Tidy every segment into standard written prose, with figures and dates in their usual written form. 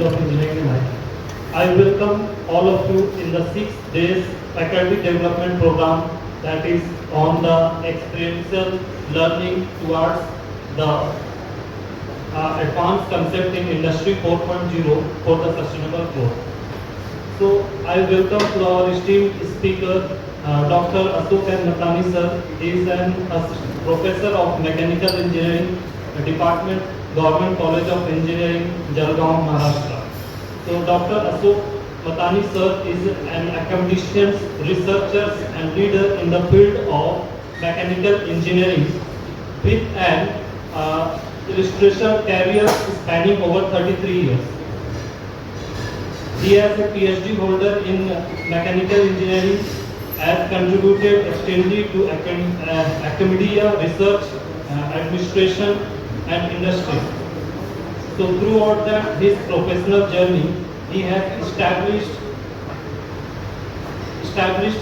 College of Engineering in IT. I welcome all of you in the 6 days faculty development program that is on the experiential learning towards the advanced concept in Industry 4.0 for the sustainable growth. So I welcome to our esteemed speaker, Dr. Ashok N. Mathani sir. He is an professor of mechanical engineering department, Government College of Engineering, Jalgaon, Maharashtra. So Dr. Ashok Mathani sir is an academician, researcher and leader in the field of mechanical engineering with an illustration career spanning over 33 years. He has a PhD holder in mechanical engineering, has contributed extensively to academia, research, administration and industry. So throughout his professional journey, he has established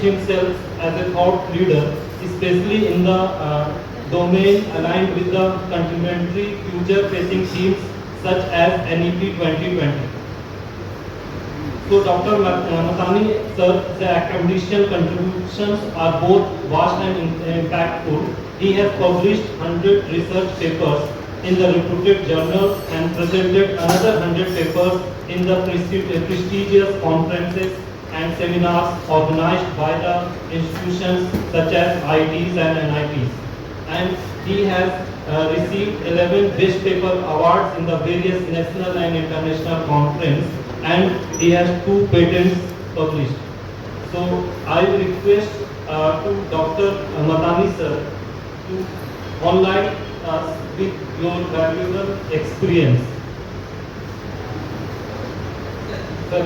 himself as a thought leader, especially in the domain aligned with the contemporary future-facing themes such as NEP 2020. So Dr. Mathani sir's academician contributions are both vast and impactful. He has published 100 research papers in the reputed journals and presented another 100 papers in the prestigious conferences and seminars organized by the institutions such as IITs and NITs. And he has received 11 Best Paper Awards in the various national and international conferences, and he has 2 patents published. So I request to Dr. Mathani sir to enlighten us with your valuable experience. Sir.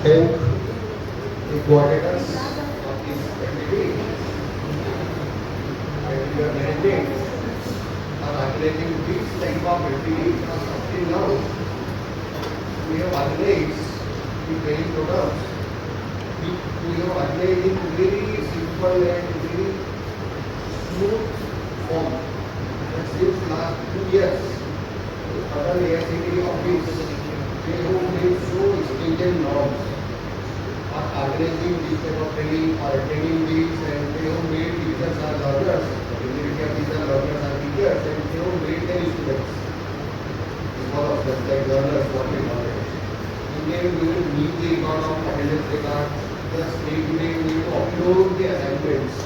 Thank the coordinators of this activity, and we are managing or organizing this type of activity because up till now we have organized the training programs. We have organized in very simple and very smooth form. And since last 2 years other AICTE office, they who made so stringent norms are organizing this type of training or attending these, and they who made teachers are learners, majority of these are learners are teachers, and they who made their students. All of them, like learners, what we call it. You will need the record of attendance record, plus day-to-day you need to upload the assignments.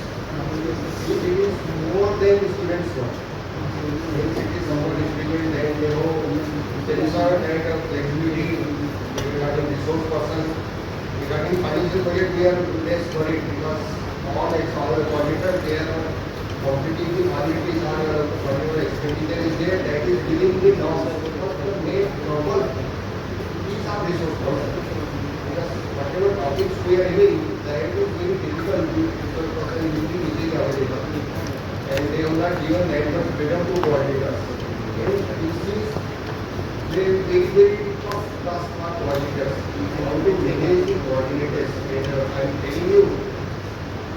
It is more than students' work. If it is somewhat distributed, then there is our kind of flexibility regarding resource person. Regarding financial budget, we are less worried because all the coordinators, they are completely liabilities on whatever expenditure is there, that is within the norms. Because the main normal is our resource person. Because whatever topics we are having, that is very difficult to resource person usually easily available. And they have not given that much freedom to coordinators. And this is very, very tough task for coordinators. How to manage the coordinators. And I am telling you,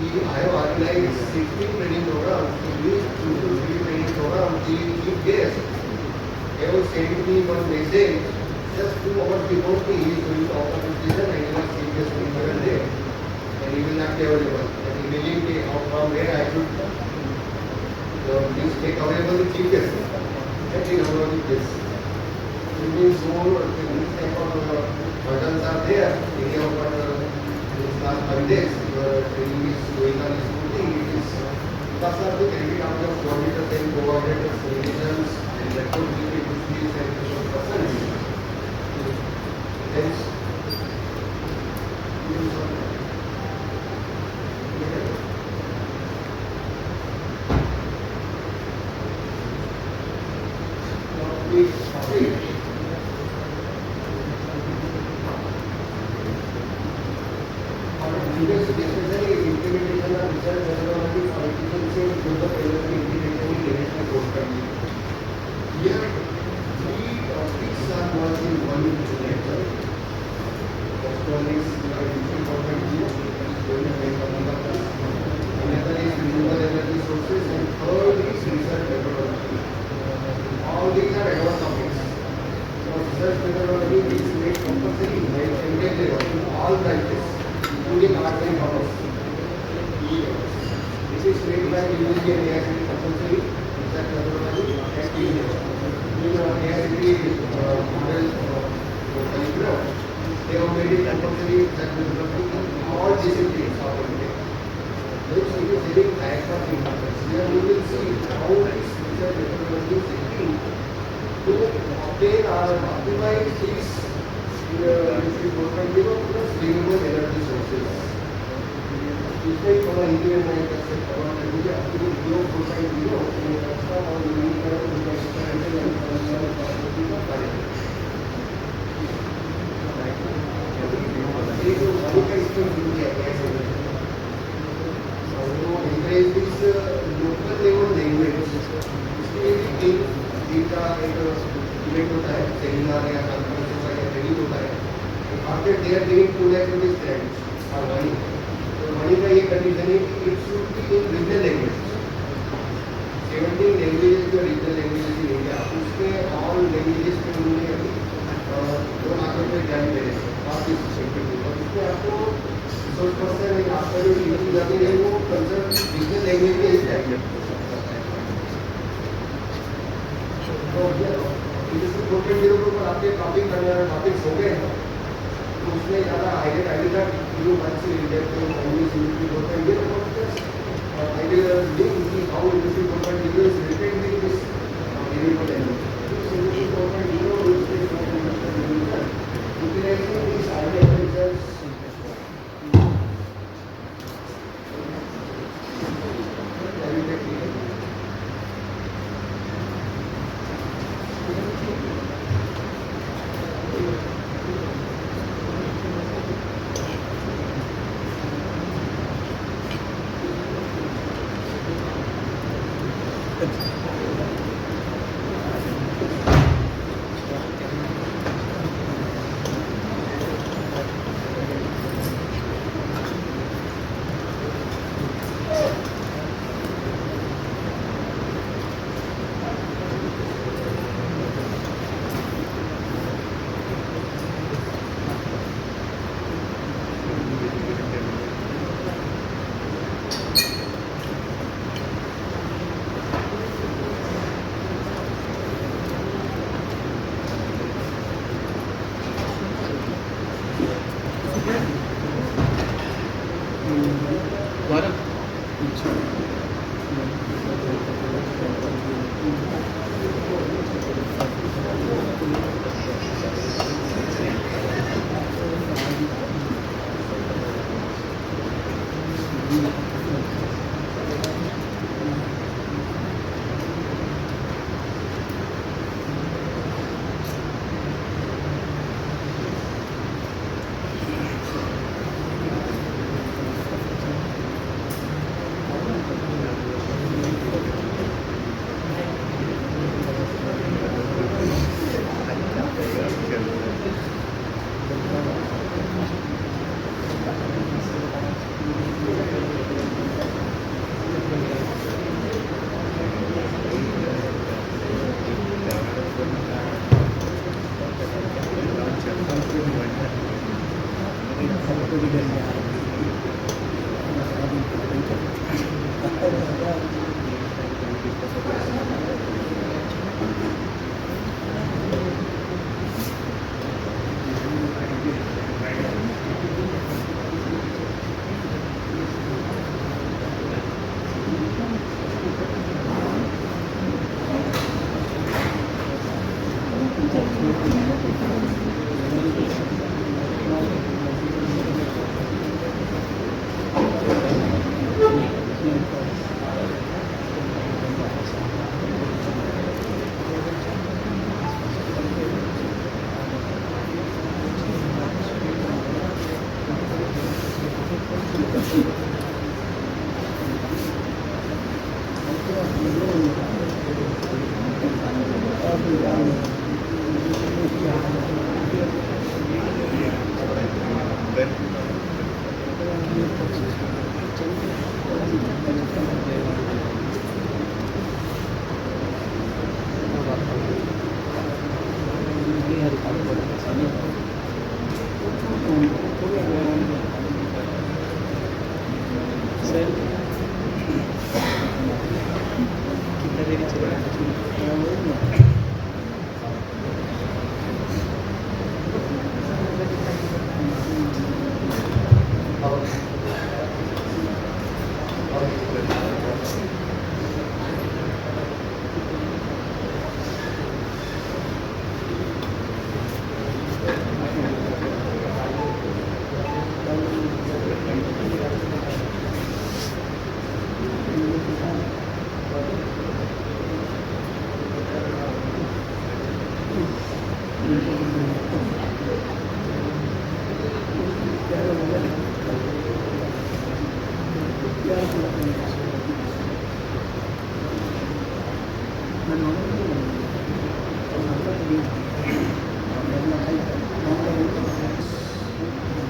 I have organized 16 training programs. In these 2 to 3 training programs, the chief guest have sent me one message just 2 hours before he is going to offer his decision and he was serious speaker there. And he will not be available. And immediately from where I should please make available the chief guest. And he available this. It means more these type of hurdles are there. Any of what these last 5 days training is going on smoothly. It is because of the credit of the coordinators and coordinators, revisions and record keeping issues and resource persons. Hence, all these are advanced topics. So research methodology is made compulsory by MBA level in all branches, including arts and commerce. This is made by UGC and AICTE compulsory research methodology at PE level. In AICTE model curriculum, they have made it compulsory research methodology in all disciplines of MBA. This is very high for importance. Here you will see how this research methodology is helping to obtain or optimize these renewable energy sources. इसमें थोड़ा हिंदी में मैं कर सकता हूँ मुझे आपको जो 4.0 रास्ता और लोकल लेवल लैंग्वेज इसके लिए का एक इवेंट होता है सेमिनार या कॉन्फ्रेंस या ट्रेनिंग होता है after they are giving 2 lakh rupees grants और मनी तो मनी का ये कंडीशन है कि it should be in regional language 17 languages जो रीजनल लैंग्वेजेस इन इंडिया उसमें ऑल लैंग्वेजेस में उन्होंने अभी 2 लाख रुपये ग्रांट दे रहे हैं आप इस सेक्टर में और इसमें आपको रिसोर्स पर्सन आपका जो टीचिंग जाती है वो कंसर्न रीजनल लैंग्वेज में ही चाहिए तो इंडस्ट्री 4.0 के ऊपर आपके टॉपिक करने वाले टॉपिक्स हो गए हैं तो उसमें ज़्यादा हाईलाइट आइडिया जो मंच से रिलेटेड तो industry 4.0 idea link how industry 4.0 is related with this renewable energy. Industry 4.0 is utilizing these ideas results.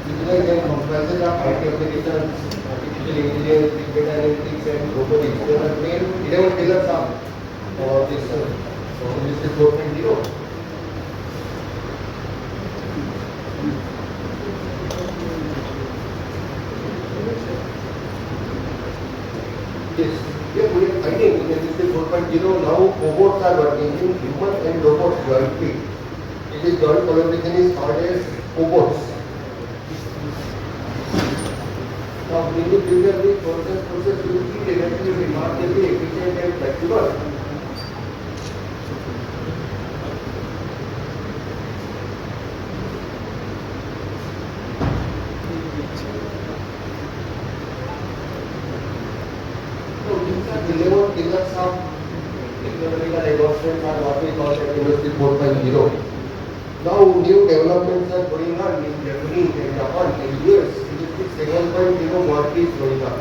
Utilize and comprises of IT applications, artificial intelligence, big data analytics, and robotics. There are main 11 pillars of this Industry 4.0. Yes, here we are finding in Industry 4.0 now robots are working in human and robots jointly. It is joint collaboration is called as cobots. Now, in the future, the process will be relatively remarkably efficient and flexible. So, these are the 11 pillars of technological advancements are what we call as Industry 4.0. Now, new developments are going on in Germany and Japan and US. Industry 7.0 work is going on.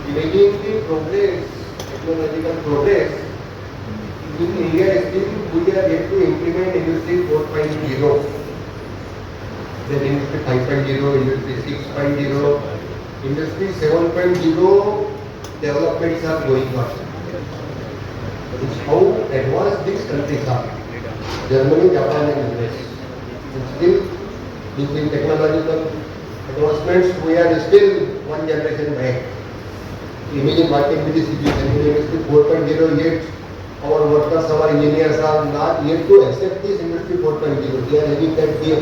Imaging the progress, technological progress, in India still we are yet to implement Industry 4.0. Then Industry 5.0, Industry 6.0, Industry 7.0 developments are going on. It's how advanced these countries are. Germany, Japan and US. And still, using technological advancements, we are still one generation back. Imagine what can be the situation in Industry 4.0 yet. Our workers, our engineers are not yet to accept this Industry 4.0. They are having that fear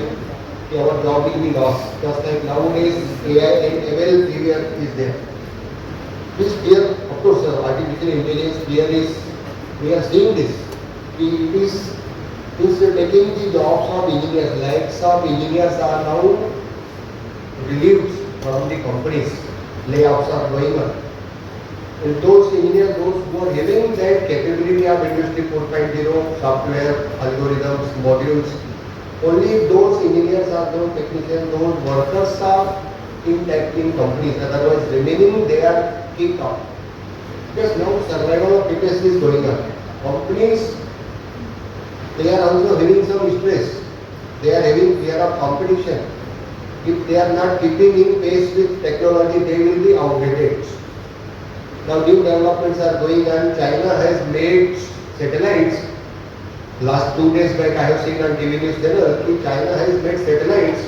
that our job will be lost. Just like nowadays AI and ML fear is there. This fear, of course, artificial intelligence fear is, we are seeing this. It is taking the jobs of engineers. Lakhs of engineers are now relieved from the companies. Layoffs are going on. And those engineers, those who are having that capability of Industry 4.0, software, algorithms, modules, only those engineers are those technicians, those workers are intact in companies. Otherwise, remaining they are kicked out. Because now survival of fittest is going on. Companies, they are also having some stress. They are having fear of competition. If they are not keeping in pace with technology, they will be outdated. Now new developments are going on. China has made satellites. Last 2 days back I have seen on TV News channel that China has made satellites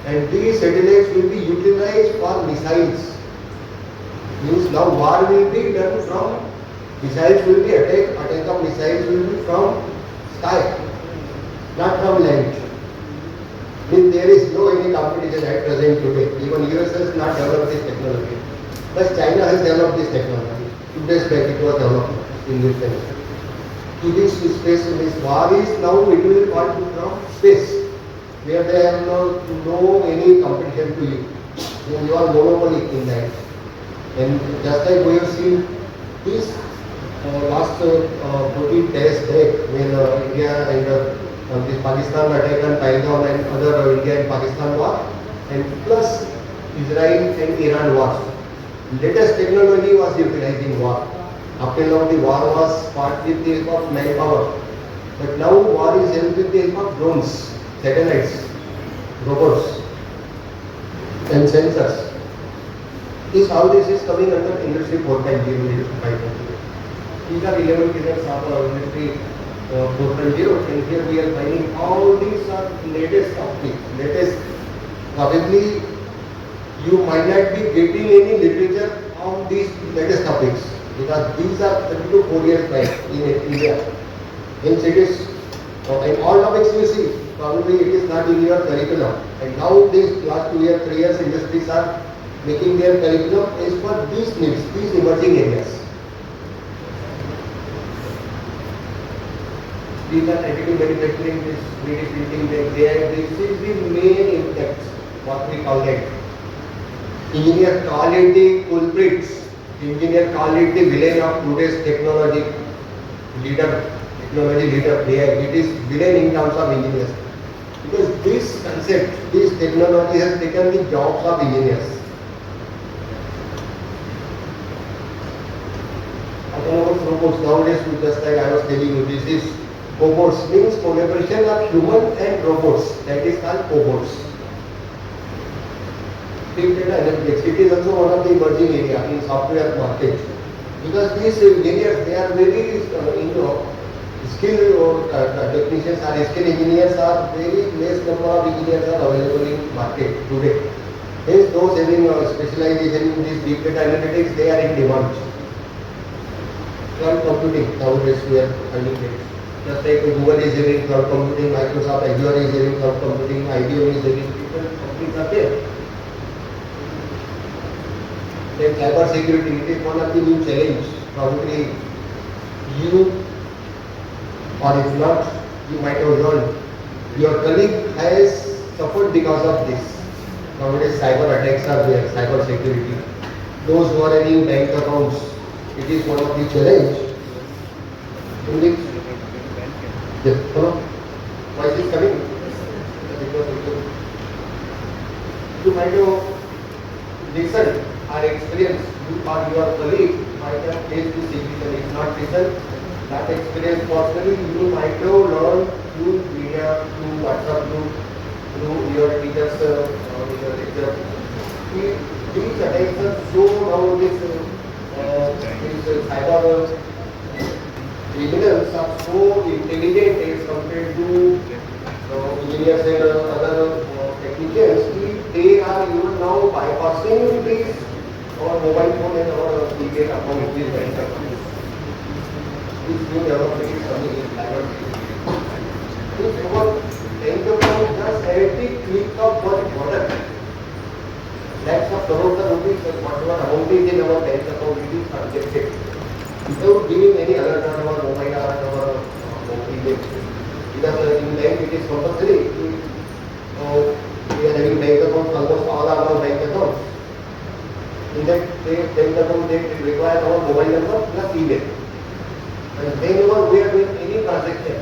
And these satellites will be utilized for missiles. Means now war will be done from missiles will be attack of missiles will be from sky, not from land. Means there is no any competition at present today. Even US has not developed this technology. But China has developed this technology. 2 days back it was developed in this country. To this space, this war is now it will come from space, where they have no any competition to you. You are monopoly in that. And just like we have seen this last 14 days back when India and this Pakistan attack on Pahalgam and other India and Pakistan war, and plus Israel and Iran wars. Latest technology was utilized in war. Up till now the war was fought with the help of manpower. But now war is held with the help of drones, satellites, robots and sensors. This how this is coming under Industry 4.0, Industry 5.0. These are 11 pillars of Industry 4.0, and here we are finding all these are latest topics. Latest, probably you might not be getting any literature on these latest topics because these are 3 to 4 years back in India. Hence it is, in all topics you see, probably it is not in your curriculum. And now these last 2 years, 3 years industries are making their curriculum is for these needs, these emerging areas. These are additive manufacturing, this 3D printing, this is the main impact, what we call that. Engineers call it the culprits. Engineers call it the villain of today's technology leader. It is villain in terms of engineers. Because this concept, this technology has taken the jobs of engineers. Autonomous robots nowadays, just like I was telling you, this is cobots, means collaboration of human and robots. That is called cobots. Big data analytics, it is also one of the emerging area in software market. Because these engineers, they are very skilled or technicians or skilled engineers are very less number of engineers are available in market today. Hence those having specialization in this big data analytics, they are in demand. Cloud computing, nowadays we are finding it. Just like Google is having cloud computing, Microsoft Azure is having cloud computing, IBM is having, different companies are there. Then cyber security, it is one of the new challenge. Probably you, or if not, you might have learned. Your colleague has suffered because of this. Nowadays cyber attacks are there, cyber security. Those who are having bank accounts, it is one of the challenge. In which, yes, hello? Voice is coming? You might have listened or experienced, you or your colleague might have faced this situation. If not listened, that experience personally, you might have learned through media, through WhatsApp group, through your teachers, your lecture. These attacks are so nowadays, these cyber criminals are so intelligent as compared to engineers and other technicians. They are even now bypassing these our mobile phone and our email account, which is bank account. This new development is coming in cyber security. If our bank account just at the click of one button, lakhs of crores of rupees, whatever amount is in our bank account, it is transacted without giving any alert on our mobile or our email. Because in bank it is compulsory. We are having bank accounts, almost all are our bank accounts. In that bank account, they require our mobile number plus email. And whenever we are doing any transaction,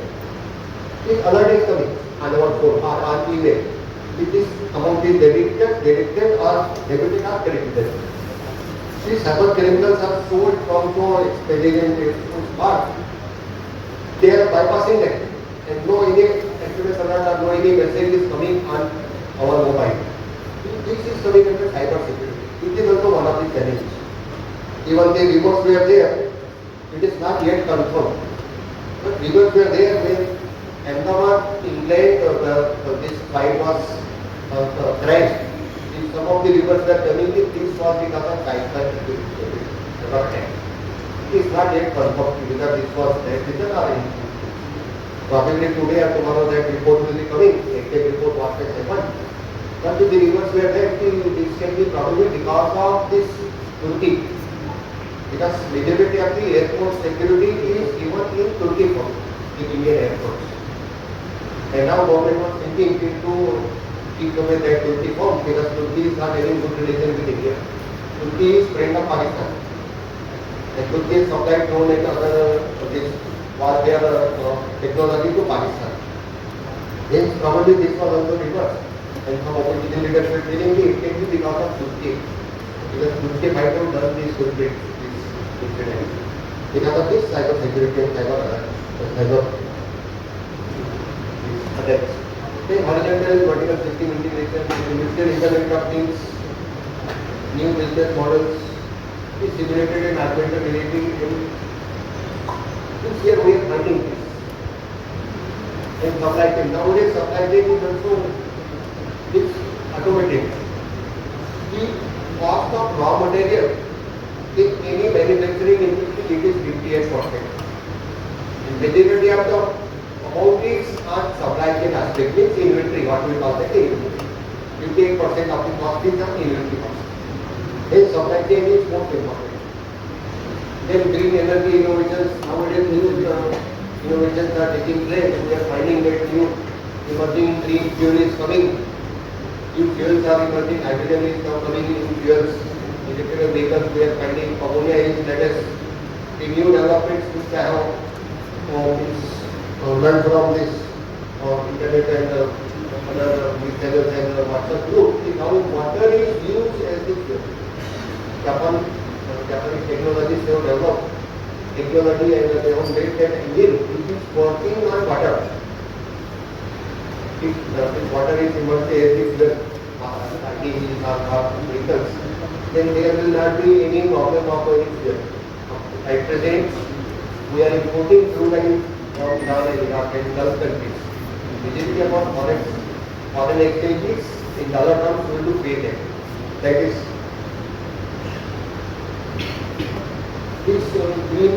this alert is coming on our phone or on email. If this amount is deducted or debited or credited. These cyber criminals are so intelligent, so smart. They are bypassing that, and no any SMS alert or no any message is coming on our mobile. This is coming under cyber security. It is also one of the challenges. Even the reports were there, it is not yet confirmed. But reports were there when Ahmedabad, England, this flight was crash. If some of the rivers are coming in, this was because of cyclone. It is not yet confirmed whether this was that reason or anything. Probably today or tomorrow that report will be coming, exact report what has happened. But the rivers were there, this can be probably because of this Turkey. Because majority of the airport security is given in Turkey for the Indian airports. And now government was thinking to keep away that Turkey form because Turkey is not having good relation with India. Turkey is friend of Pakistan. And Turkey supplied drone and other this was their technology to Pakistan. Then probably this was also reversed. And some opposition leaders were telling me it can be because of Turkey. Because Turkey might have done this incident. Because of this cyber security and cyber attacks. Then horizontal and vertical system integration, industrial internet of things, new business models, is simulated and augmented reality. This year we are finding this. And supply chain. Nowadays supply chain is also automated. The cost of raw material in any manufacturing industry it is 58%. And majority of the amount is on supply chain aspect, means inventory, what we call the inventory. 58% of the cost is on inventory cost. Then supply chain is most important. Then green energy innovations, nowadays new innovations are taking place. We are finding that new emerging green fuel is coming. New fuels are emerging, hydrogen is now coming in fuels. Electrical vehicles we are finding, ammonia is latest. The new developments which I have learned from this internet and other news channels and WhatsApp group. Now water is used as the fuel. Japanese technologies have developed technology and they have made that engine which is working on water. If water is immersed as the fuel, or vehicles, then there will not be any problem of any fuel. At present, we are importing crude oil from Iran and Iraq and Gulf countries. Majority of our foreign exchanges in dollar terms we will to pay them. That is, these green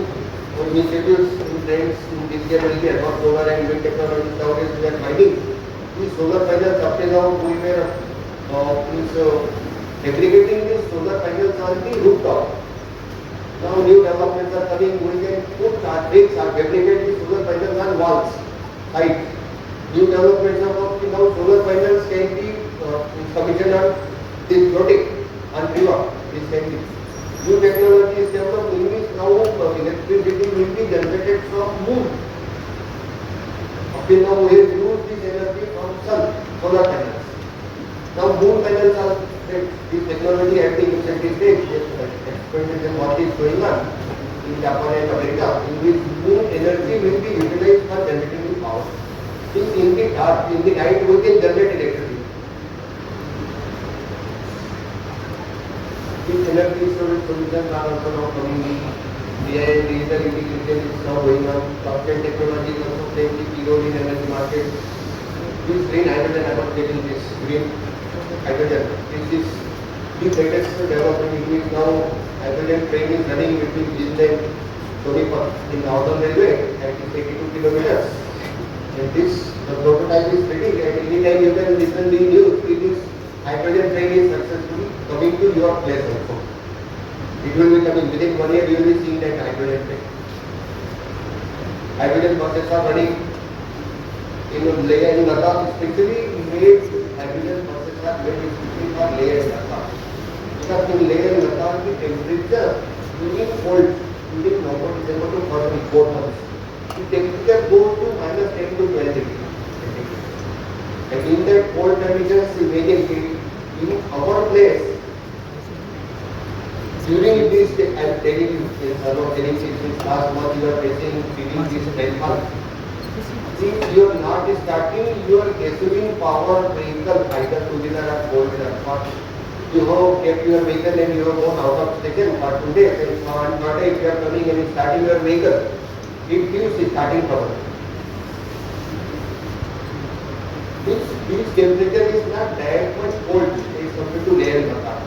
initiatives in trends in disability, advanced solar and wind technology nowadays we are finding. These solar panels up till now we were fabricating these solar panels on the rooftop. Now new developments are coming, we can put bricks or fabricate the solar panels on walls, height. New developments are coming now, solar panels can be commissioned on this floating on river. This can be. New technology is developed, means now electricity will be generated from moon. Up till now we have used this energy from sun, solar panels. Now moon panels are this technology at the infancy stage. Experimentation what is going on in Japan and America, in which moon energy will be utilized for generating the power. Means in the dark, in the night we can generate electricity. These energy storage solutions are also now coming in. AI and digital integration is now going on. Blockchain technology is also playing the key role in energy market. This green hydrogen, I was getting this green hydrogen. This is the latest development in which now hydrogen train is running between Jindal and Sonipat in Northern Railway at 82 kilometers. And this, the prototype is ready and anytime you can listen the news, it is hydrogen train is successfully coming to your place also. It will be coming within 1 year, you will be seeing that hydrogen train. Hydrogen buses are running in Leh and Ladakh, especially made hydrogen buses are made especially for Leh and Ladakh. Because in Leh and Ladakh, the temperature during cold, during November, December to February, 4 months, the temperature goes to minus 10 to 12 degrees. And in that cold conditions, imagine in our place, during this, I am telling you, since last month you are facing feeling this rainfall. If you are not starting your gasoline power vehicle, either two-wheeler or four-wheeler, you have kept your vehicle and you have gone out of station for 2 days, and on third day if you are coming and starting your vehicle, it gives the starting power. This temperature is not that much cold as compared to layer Jakarta.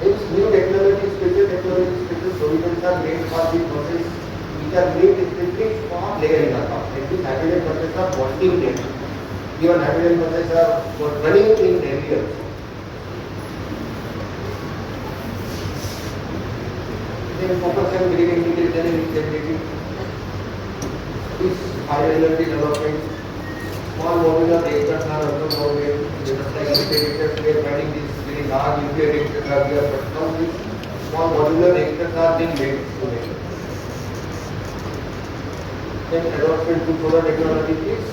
Hence, new technology, special technology, special solutions are made for the process which are made specifically for layer Jakarta. And these hydrogen processes are working there. Even hydrogen processes are running in Delhi also. Then focus on grid integration and stability. This high energy development. Small modular reactors are also now made. Just like nuclear reactors, we are running these very large nuclear reactors are there, but now these small modular reactors are being made today. Then advancement to solar technology is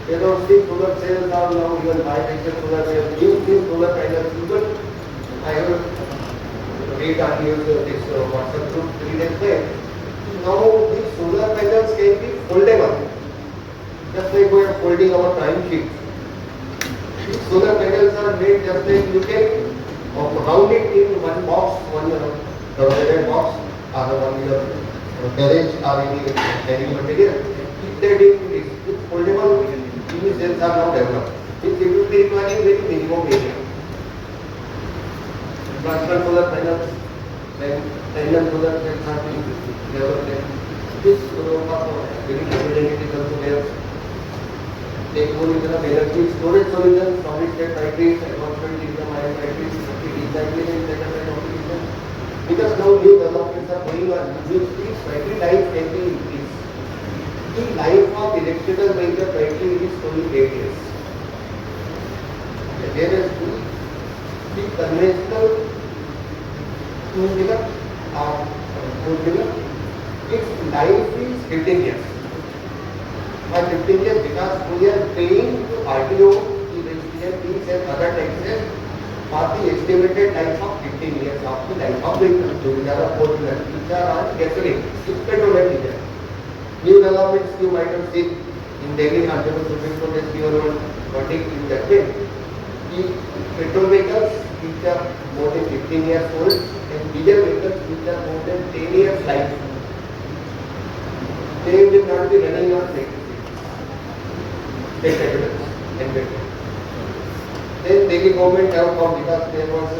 advancing solar cells are now even bifacial solar cells, new solar panels. Even I have read on this WhatsApp group 3 days back. Now these solar panels can be foldable. Just like we are folding our time sheet. These solar panels are made just like you can round it in one box, one red box, or one carriage or any carrying material. If they did this, it's foldable. These cells are now developed. It will be requiring very minimum area. Plasma solar panels, then tandem solar cells are being developed. This very hydrogen is also there. Evolution of energy storage solutions, solid state batteries, advancement in the ion batteries, recycling and secondary application. Because now new developments are going on, these battery life can be increased. The life of electrical vehicle battery is only 8 years. Whereas the conventional two-wheeler or four-wheeler, its life is 15 years. By 15 years, because we are paying to RTO, registration fees and other taxes for the estimated life of 15 years of the life of vehicle, two-wheeler or four-wheeler, which are on gasoline, it's petrol and diesel. New developments you might have seen in Delhi, Honorable Supreme Court has given one verdict in that way. The petrol vehicles which are more than 15 years old and diesel vehicles which are more than 10 years life, they will not be running on state evidence and better. Then Delhi government have come because there was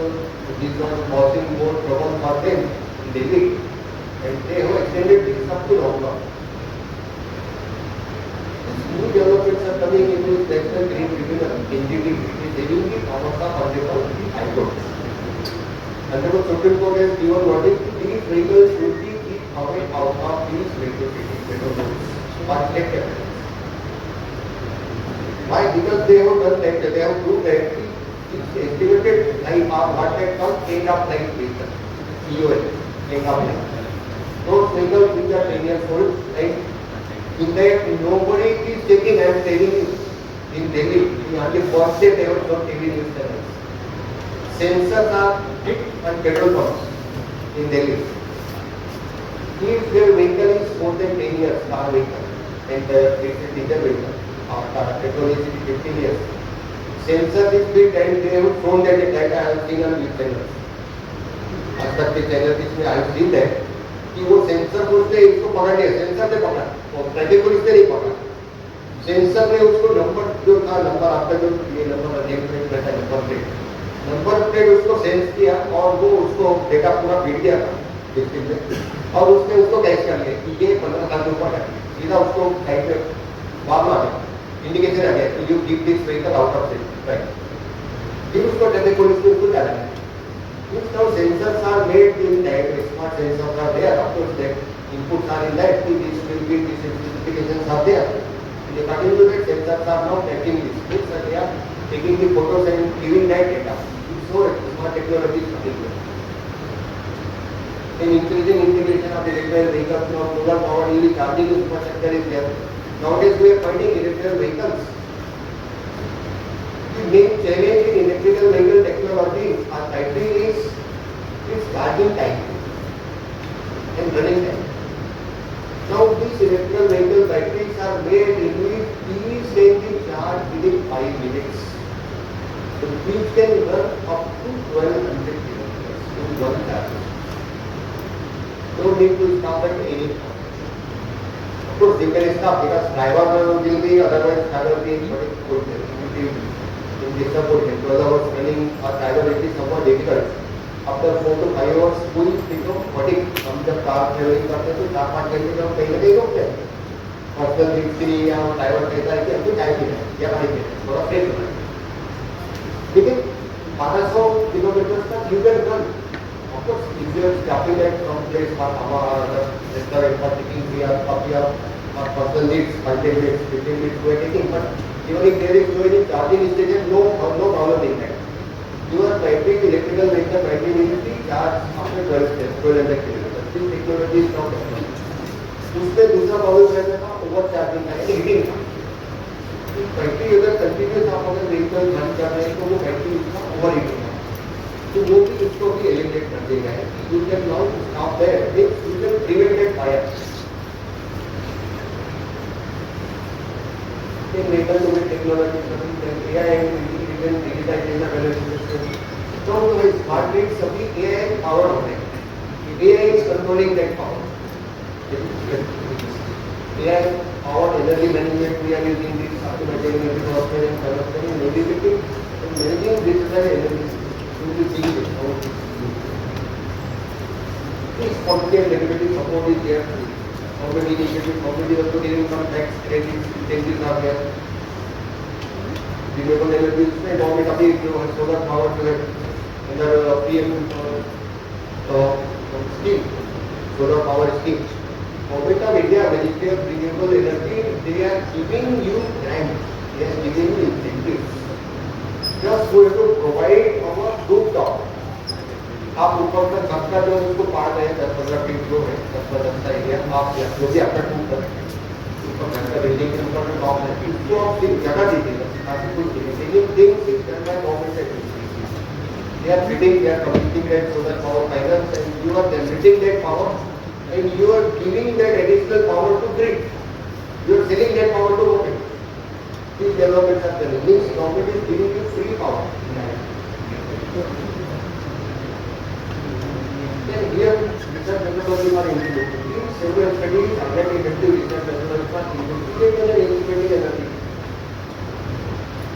this was causing more trouble for them in Delhi, and they have extended this up to Nagpur. These new developments are coming into National Green Tribunal (NGT). It is having the powers of Honorable High Court. Honorable Supreme Court has given verdict: these vehicles should be kept away out of these petrol roads or electric. Why? Because they have done that, they have proved that its estimated life of what they call end of life vehicle, EOL, end of life. Those vehicles which are 10 years old, right? In that nobody is checking. I am telling you, in Delhi, in only first day they have got TV news channels. Sensors are fit on petrol pumps in Delhi. If their vehicle is more than 10 years, car vehicle, and it is diesel vehicle, petrol is 15 years. Sensor is fit and they have shown that I have seen on news channels. आज तक के channel जिसमें I have seen that कि वो sensor बोलते हैं इसको पकड़ लिया, सेंसर ने पकड़ा, और ट्रैफिक पुलिस ने नहीं पकड़ा. सेंसर ने उसको नंबर जो था, नंबर आपका जो ये नंबर रहता है, नंबर प्लेट उसको सेंस किया और वो उसको डेटा पूरा फीड दिया था डिस्प्ले में, और उसने उसको कैच कर लिया कि ये 15 साल के ऊपर है. सीधा उसको साइड में बाद में आ गया, इंडिकेशन आ गया कि you keep this vehicle out of city, right. फिर उसको ट्रैफिक पुलिस ने उसको डाला. Now sensors are made in that, smart sensors are there, of course that inputs are in that, this will be, these specifications are there. And according to that, sensors are now tracking this, means they are taking the photos and giving that data. So smart technology is coming here. And increasing integration of electrical vehicles, now solar power EV charging infrastructure is there. Nowadays we are finding electrical vehicles. The main challenge in electrical vehicle technology or battery is its charging time and running time. Now these electrical vehicle batteries are made in which these can be charged within 5 minutes. So these can run up to 1200 kilometers in one charge. No need to stop at any point. Of course, you can stop because driver will be otherwise driver will be in this position. 12 hours running or driver will be somewhat difficult. After 4 to 5 hours full become fatigue. हम जब car travelling करते हैं तो 4-5 घंटे में हम कहीं ना कहीं रुकते हैं. पर्सनल ड्रिंक्स के लिए या ड्राइवर कहता है कि हमको चाय पीना है या पानी पीना है, थोड़ा फ्रेश होना है. लेकिन 1200 किलोमीटर तक you can run. Of course, if you are stopping at some place for restaurant for taking tea or coffee or personal needs, 5 minutes, 15 minutes we are taking, but even if there is no any charging station, no problem in that. Your battery electrical vehicle battery will be charged after 1200 kilometers. This technology is not available. उसमें दूसरा problem रहता था over charging का, heating का. Battery अगर continuous आप अगर vehicle run कर रहे हैं तो वो बैटरी उसका ओवर हीटिंग है. तो वो भी उसको भी एलिमिनेट कर देगा है. You can now stop there, you can prevent that fire. एक letter to technology AI and intelligent digitisation analysis. तो स्मार्ट ग्रिड सभी एआई पावर हो रहे हैं. AI is controlling that power. AI power energy management we are using this automatic energy transfer and conversion and mobility and managing this energy to be seen this how it is used. This complicated regulatory support is there. Already initiative, already also giving some tax credits, incentives are there. Renewable energy में government अभी जो है solar power जो है under PM scheme, solar power scheme. Government of India, Ministry of Renewable Energy, they are giving you grants, they are giving you incentives. Just we have to provide our rooftop. आप ऊपर का छत का जो उसको पार रहे हैं 10-15 फीट जो है 10-15 एरिया आप जो भी आपका टूट कर ऊपर घर का बिल्डिंग के ऊपर जो टॉप है इसको आप सिर्फ जगह दीजिएगा ताकि कुछ नहीं थिंग सिस्टम का गवर्नमेंट से they are bidding, they are competing that solar power finance and you are generating that power and you are giving that additional power to grid. You are selling that power to government. These developments are coming. Means government is giving you free power. Then here research methodology are implemented. Several studies highlight effective research methodology for investigating and implementing energy.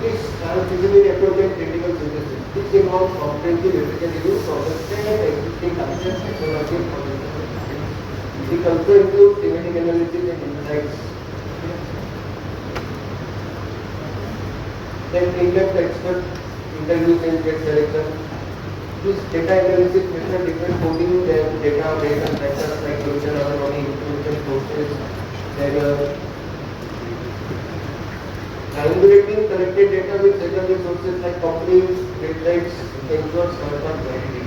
This feasibility approach and critical synthesis. This involves comprehensive electrical review to understand existing concepts, technology, and potential. It also includes thematic analysis and insights. Then in-depth expert interviews and get selection. This data analysis method different coding data based on factors like pollution, economy, information sources, then triangulating collected data with secondary sources like companies, websites, ensures third-party validity.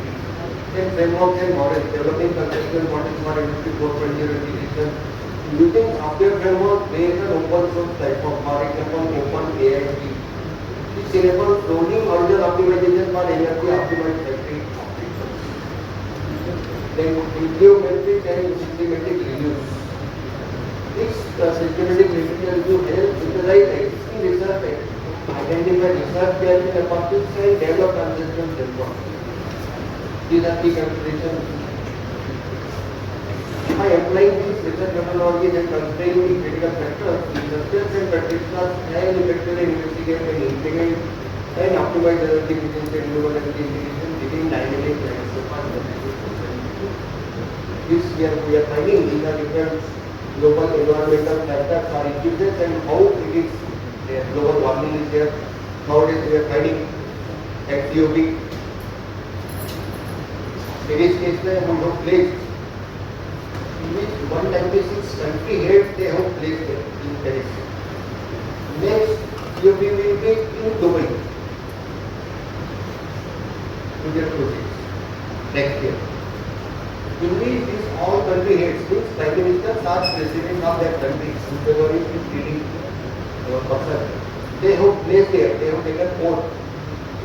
Then frameworks and models, developing conceptual models for Industry 4.0 integration. Using software framework based on open source platform, for example, OpenAIP. This enables rolling horizontal optimization for energy optimized factory operations. Then implementing and systematic reviews. This systematic review helps utilize existing research, identify research gaps in hypotheses and develop conceptual framework. These are key considerations. By applying these research methodologies and considering the critical factors, researchers and practitioners can effectively investigate and integrate and optimize energy efficiency and renewable energy integration within dynamic landscape. This year we are finding these are different global environmental factors are issues and how it is there. Global warming is there. Nowadays we are finding XCOB. Paris case में हम लोग placed in which 196 country heads they have placed there in Paris. Next COB will be in Dubai. Future projects next year. In which these all country heads, means Prime Minister, such president of that country, whoever is leading person, they have placed there. They have taken oath.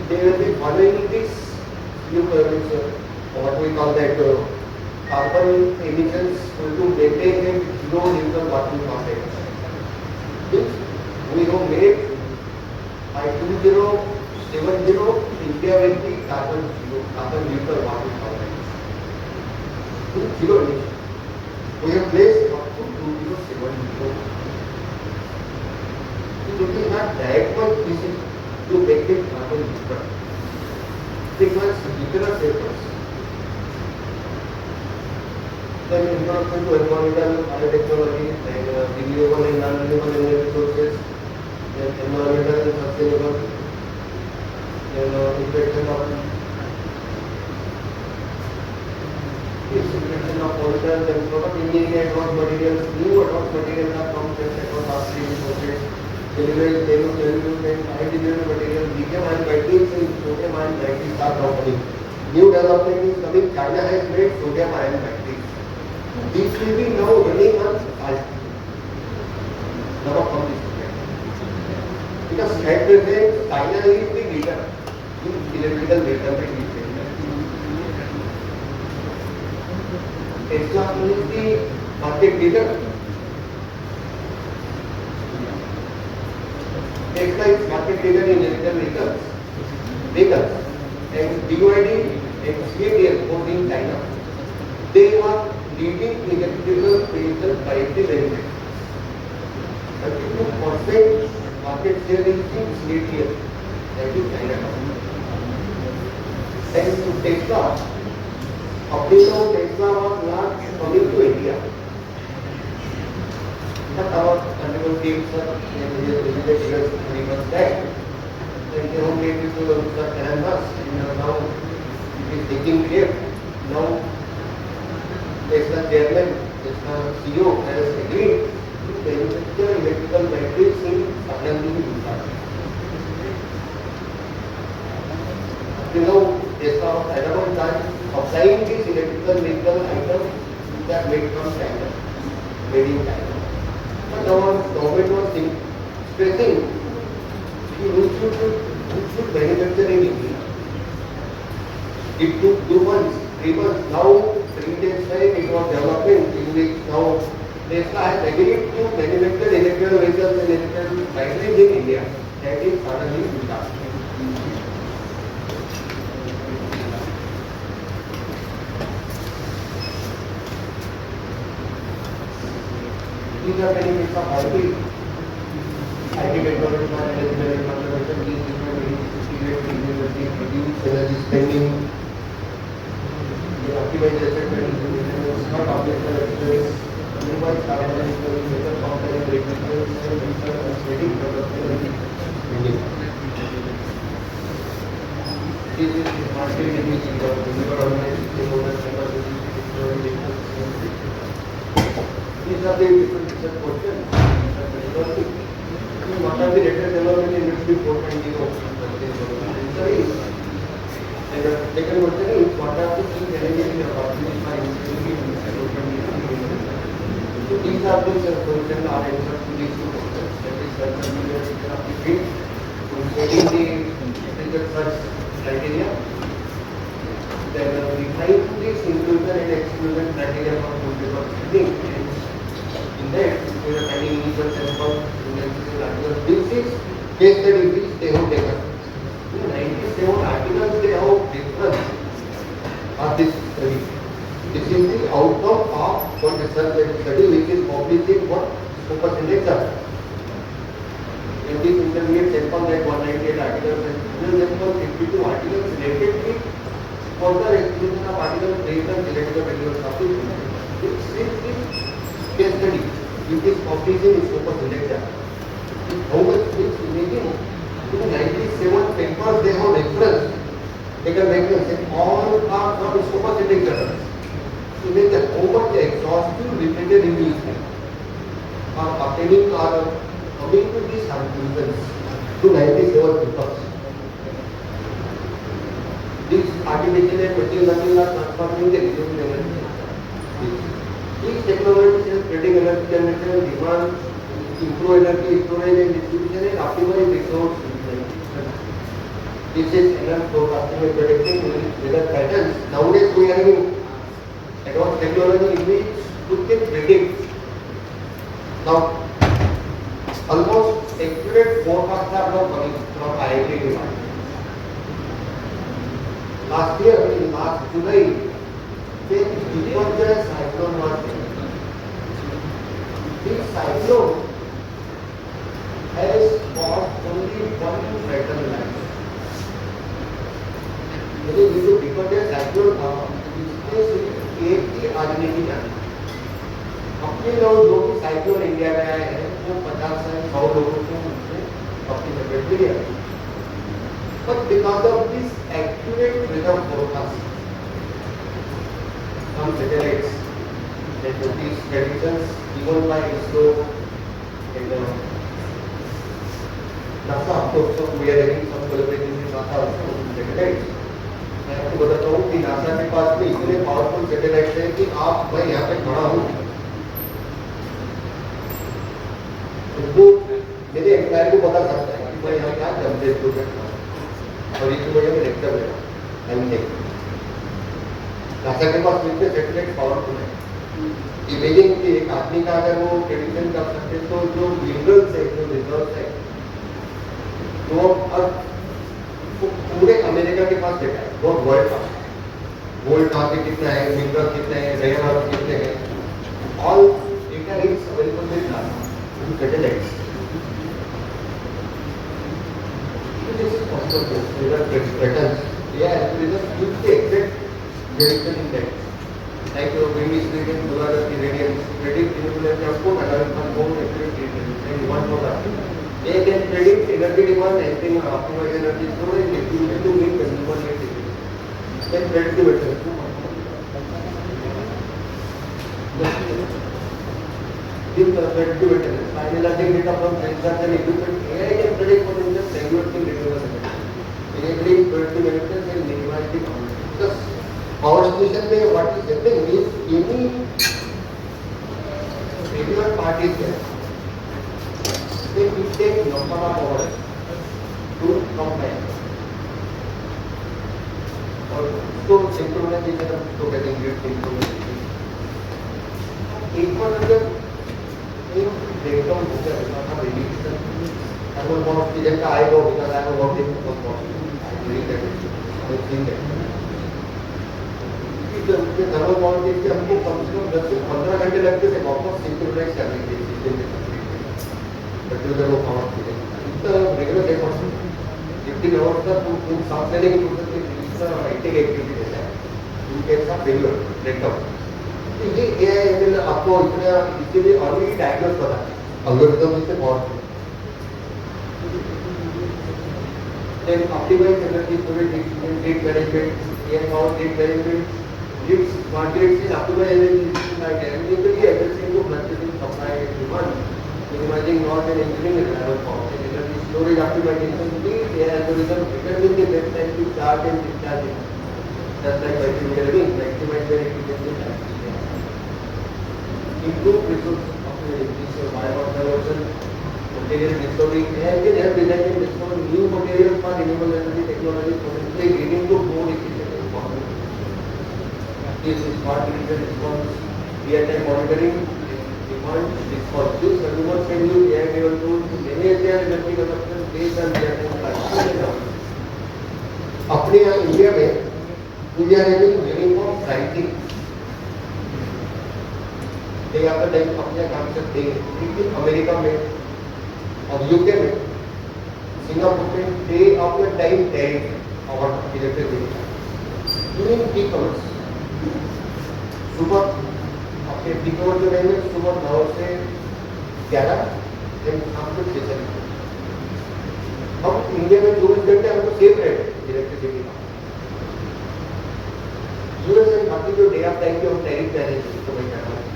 They will be following this what we call that carbon emissions to maintain a zero neutral working content. Means we have made by 2070 India will be carbon neutral working content. Zero emission. We have placed up to 2070. that much easy to make it happen different. Because different papers. Then introduction to environmental biotechnology and renewable and non-renewable energy resources, then environmental and sustainable, then introduction of pollutants and product engineering advanced materials, new advanced materials are found across our resources, cellulose and high-density materials, lithium-ion batteries and sodium-ion batteries are now coming. New development is coming. China has made sodium-ion batteries. These will be now running on salt. Never come this way. Because at present, China is the leader in electrical vehicle. Tesla is the market leader. Tesla is market leader in electrical vehicles. And BYD and CATL both in China. They are leading electrical vehicle priority range. 32% market share is in CATL, that is China. And to Tesla, up till now Tesla was not coming to India. But our honorable teams are visited here 3 months back. And they have made it to Mr. Canvas, and now it is taking shape. Now Tesla chairman, Tesla CEO has agreed to manufacture electrical batteries in Saharanpur, Gujarat. You know, Tesla was adamant that supplying these electrical vehicle items which are made from China, made in China. But our government was stressing who should manufacture in India. It took 2 months, 3 months. Now 3 days time it was developing in which now Tesla has agreed to manufacture electrical vehicles and electrical batteries in India. That is suddenly Gujarat. These are benefits of IT. IT technology for energy conservation, these different integrate reduce energy spending, optimize asset management, smart operational excellence, minimize carbon emissions, better compliance regulations, and better steady production spending. This is market in which we have delivered organized stakeholders and these are the different research questions. What are the latest development in industry 4.0? And the second question is what are the key challenges and opportunities for industry in industry 4.0? So these are the questions are answered to these 2 questions. That is certification of the field, setting the research search criteria. Then define this inclusion and exclusion criteria for food paper screening. In that, we are finding initial sample, this is case study which they have taken. In 97 articles they have difference of this study. This is the outcome of one research study which is published in what Scopus Index. In this intermediate sample that 198 articles and final sample 52 articles related with further exclusion of articles based on theoretical material topic. This is the case study which is published in Scopus Index. How much is making? In 97 papers they have reference. They can reference and all are from Scopus Index journals. So they can how much exhaustive repeated reviews are obtaining or coming to these conclusions to 97 papers. These artificial and machine learning are transforming the renewable energy. These technologies are spreading energy generation, demand, improve energy storage and distribution and optimize resource utilization. This is enough forecasting and predicting weather patterns. Nowadays we are having advanced technology in which we can predict. Now, almost accurate forecasts are now coming from IIT Department. Last year, in last July, when Biparjoy cyclone was there. This cyclone has caused one threaten life. मुझे ये जो because cyclone था इसने सिर्फ एक ही आदमी की जान अपने लोग जो भी साइक्लोन इंडिया में आए हैं वो 50 से 100 लोगों को उनसे अपनी लपेट में लिया but because of this accurate weather forecast some satellites that these predictions given by ISRO and NASA of course so we are having some collaboration with NASA also satellites मैं आपको बताता हूँ कि नासा के पास में इतने पावरफुल सैटेलाइट है कि आप मैं यहाँ पे खड़ा हूँ तो मेरे एम्प्लॉय को पता सकता है कि मैं यहाँ क्या टेम्परेचर पे और इसको मैं रेक्टर में एमटेक नासा के पास इतने सैटेलाइट पावरफुल है इमेजिंग कि एक आदमी का अगर वो प्रेडिक्शन कर सकते तो जो मिनरल्स है जो रिजर्व्स है तो अब पूरे अमेरिका के पास डेटा है बहुत वर्ल्ड का गोल्ड कहाँ पे कितना है मिनरल कितने हैं रेयर अर्थ कितने हैं all data is available with NASA in satellites this is possible there are patterns yeah there is a huge exact prediction in that like when we speak in solar radiance predict renewable transport and other more accurate and one more they can predict energy demand anything optimize energy storage distribution to meet consumer needs then predict the better give the predict the better finalizing data from sensors and equipment AI can predict potential regulating renewable enabling predictive analytics and minimize the conflict because power station में what is happening is any regular part is there they will take number of hours to compile और उसको synchronization तो कहते हैं grid synchronization एक बार अगर एक breakdown हो गया उसका radiation थर्मल पावर स्टेशन का आएगा because I have worked in thermal power I believe that I think that कि थर्मल पावर स्टेशन से हमको कम से कम 10 से 15 घंटे लगते थे वापस सिंक्रोनाइज करने के लिए सिस्टम कंप्यूटर को पावर स्टेशन इतना रेगुलर एफर्ट्स 15 आवर्स तक तुम सांस लेने की फुर्सत नहीं इतना हाईटेक एक्टिविटी रहता है उनके साथ फेलियर ब्रेकडाउन तो ये एआई एमएल आपको इतना इसके लिए ऑलरेडी डायग्नोस पता है एल्गोरिथम से बहुत then optimize energy storage distribution grid management AI power grid management grids smart grids is optimize energy distribution by dynamically addressing to fluctuating supply and demand minimizing loss and ensuring reliable power and energy storage optimization these AI algorithm determine the best time to charge and discharge it just like battery management maximize their efficiency improve resource optimization biomass conversion material discovery AI can help design and discover new materials for renewable energy technology potentially leading to more efficient and possible. This is smart grid response, real-time monitoring, demand response. This consumers can use AI-driven tools to manage their energy consumption based on real-time pricing. अपने यहाँ India में we are having uniform pricing. they आपका time अपने काम से देंगे लेकिन America में और यूके में सिंगापुर में दे अपने टाइम टैरिफ और इलेक्ट्रिसिटी ड्यूरिंग पीक आवर्स सुबह अपने पीक आवर जो रहेंगे सुबह 9 से 11 दिन शाम को 6 से हम इंडिया में 24 घंटे हमको सेफ रहेगा इलेक्ट्रिसिटी का यूएस में बाकी जो डे ऑफ टाइम के हम टैरिफ दे रहे हैं तो मैं कह रहा हूँ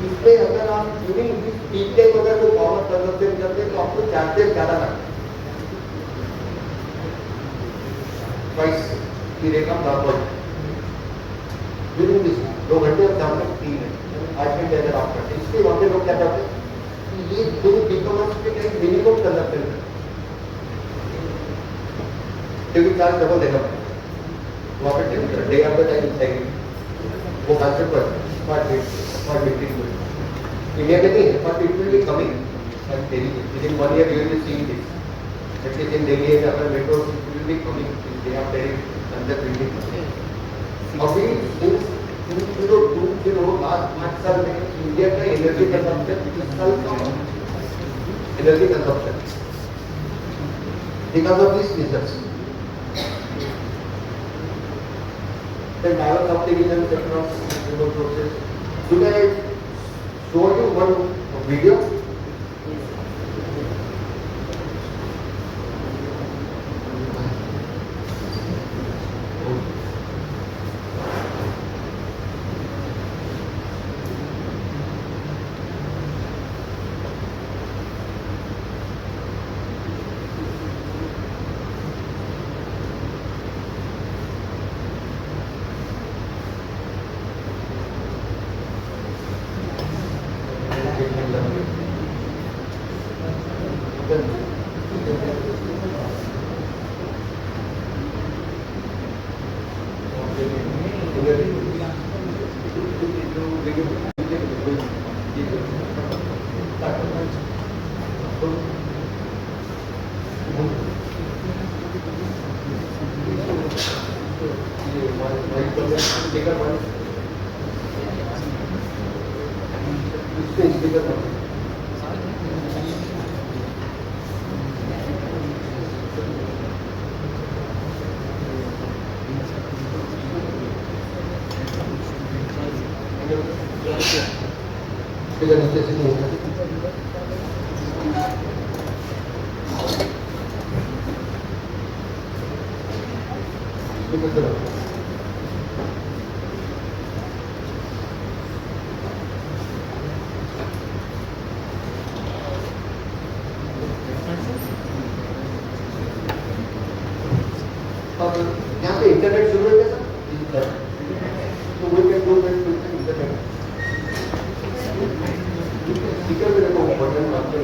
इसमें अगर आप ड्यूरिंग दिस पीक टाइम अगर वो पावर कंजप्शन करते हैं तो आपको चार्जेस ज़्यादा लगते हैं प्राइस की rate of normal during this 2 घंटे और शाम तक 3 है 8 घंटे अगर आप करते हैं इसलिए वहाँ पे लोग क्या करते हैं कि ये पूरी पीक आवर्स के टाइम मिनिमम कंजप्शन करते हैं क्योंकि चार्ज डबल देना पड़ता है वहाँ पे temperature day of the time चाहिए वो कंसेप्ट पर smart grid smart metering India में नहीं है but it will be coming and Delhi within 1 year you will see this at least in Delhi and other metros it will be coming they are tearing under building अभी since 2020 last 5 साल में India का energy consumption 20 साल का energy consumption because of these results. Then diver subdivisions across remote process. Should I show you one video? यहाँ पे internet शुरू है क्या सर? तो वो क्या दो मिनट में इंटरनेट स्पीकर पे देखो बटन आपका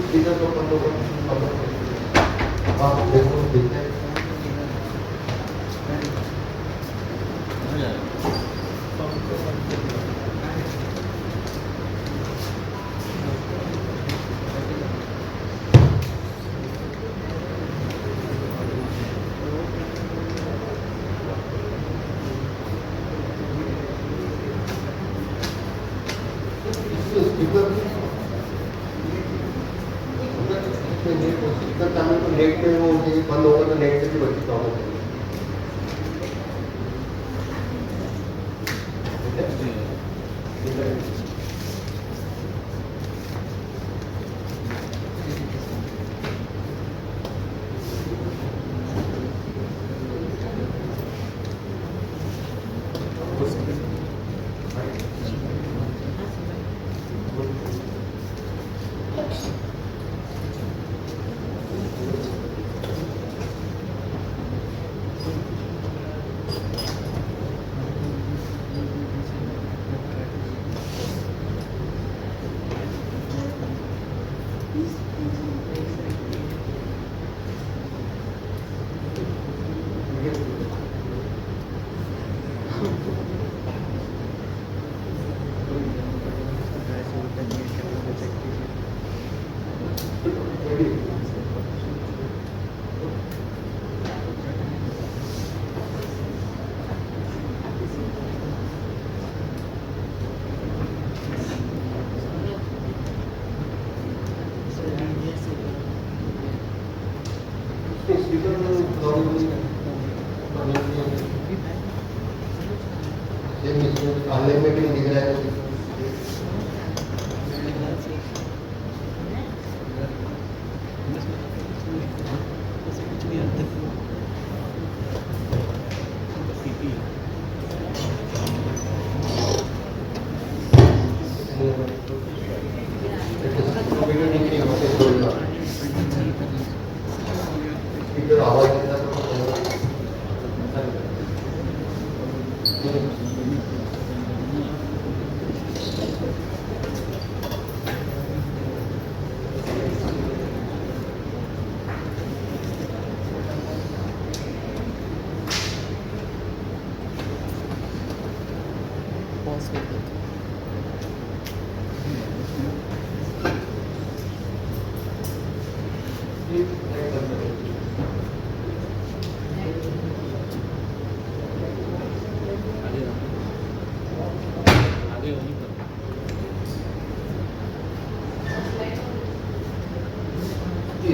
स्पीकर को बंद होगा आप देखो देखते हैं नेट पे वो बंद होगा तो नेट से भी बड़ी प्रॉब्लम है ऑनलाइन में भी दिख रहा है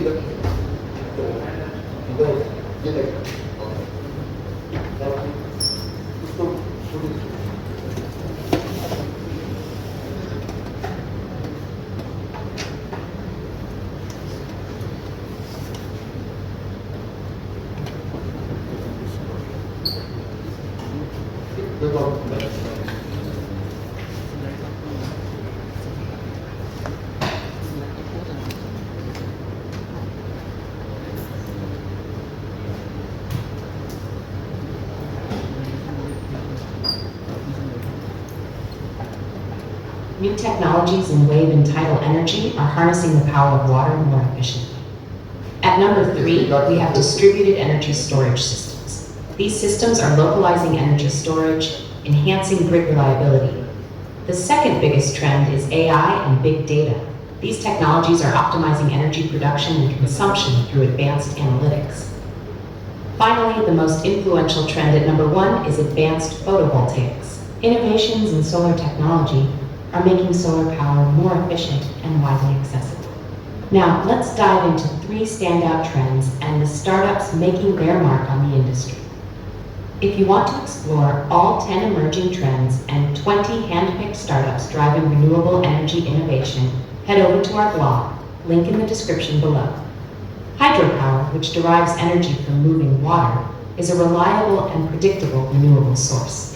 इधर इधर ये देख इसको New technologies in wave and tidal energy are harnessing the power of water more efficiently. At number 3, we have distributed energy storage systems. These systems are localizing energy storage, enhancing grid reliability. The second biggest trend is AI and big data. These technologies are optimizing energy production and consumption through advanced analytics. Finally, the most influential trend at number 1 is advanced photovoltaics. Innovations in solar technology are making solar power more efficient and widely accessible. Now, let's dive into 3 standout trends and the startups making their mark on the industry. If you want to explore all 10 emerging trends and 20 hand-picked startups driving renewable energy innovation, head over to our blog, link in the description below. Hydropower, which derives energy from moving water, is a reliable and predictable renewable source.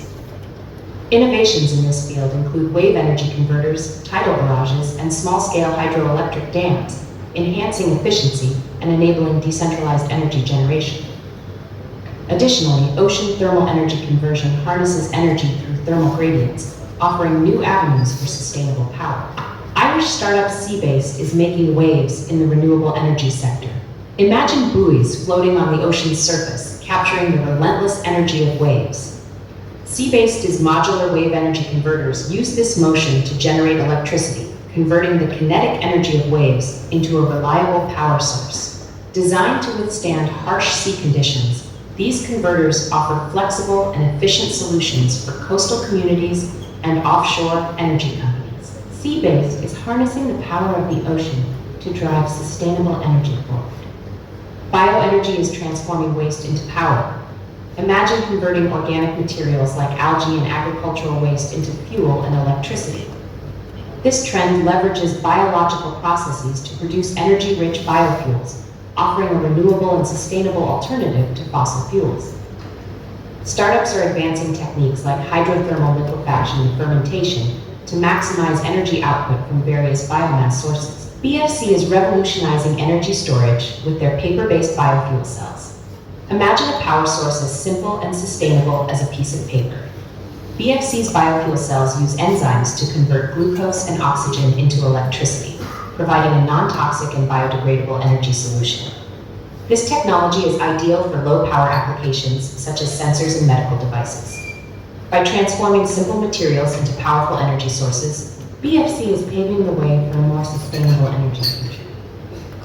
Innovations in this field include wave energy converters, tidal barrages, and small-scale hydroelectric dams, enhancing efficiency and enabling decentralized energy generation. Additionally, ocean thermal energy conversion harnesses energy through thermal gradients, offering new avenues for sustainable power. Irish startup Seabased is making waves in the renewable energy sector. Imagine buoys floating on the ocean's surface, capturing the relentless energy of waves. Seabased modular wave energy converters use this motion to generate electricity, converting the kinetic energy of waves into a reliable power source. Designed to withstand harsh sea conditions, these converters offer flexible and efficient solutions for coastal communities and offshore energy companies. Seabased is harnessing the power of the ocean to drive sustainable energy forward. Bioenergy is transforming waste into power. Imagine converting organic materials like algae and agricultural waste into fuel and electricity. This trend leverages biological processes to produce energy-rich biofuels, offering a renewable and sustainable alternative to fossil fuels. Startups are advancing techniques like hydrothermal liquefaction and fermentation to maximize energy output from various biomass sources. BFC is revolutionizing energy storage with their paper-based biofuel cells. Imagine a power source as simple and sustainable as a piece of paper. BFC's biofuel cells use enzymes to convert glucose and oxygen into electricity, providing a non-toxic and biodegradable energy solution. This technology is ideal for low-power applications such as sensors and medical devices. By transforming simple materials into powerful energy sources, BFC is paving the way for a more sustainable energy future.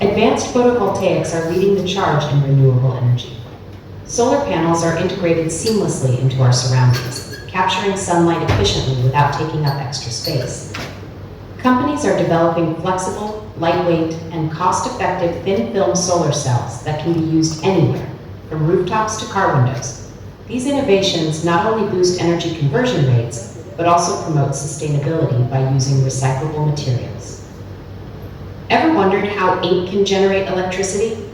Advanced photovoltaics are leading the charge in renewable energy. Solar panels are integrated seamlessly into our surroundings, capturing sunlight efficiently without taking up extra space. Companies are developing flexible, lightweight, and cost-effective thin-film solar cells that can be used anywhere, from rooftops to car windows. These innovations not only boost energy conversion rates, but also promote sustainability by using recyclable materials. Ever wondered how ink can generate electricity?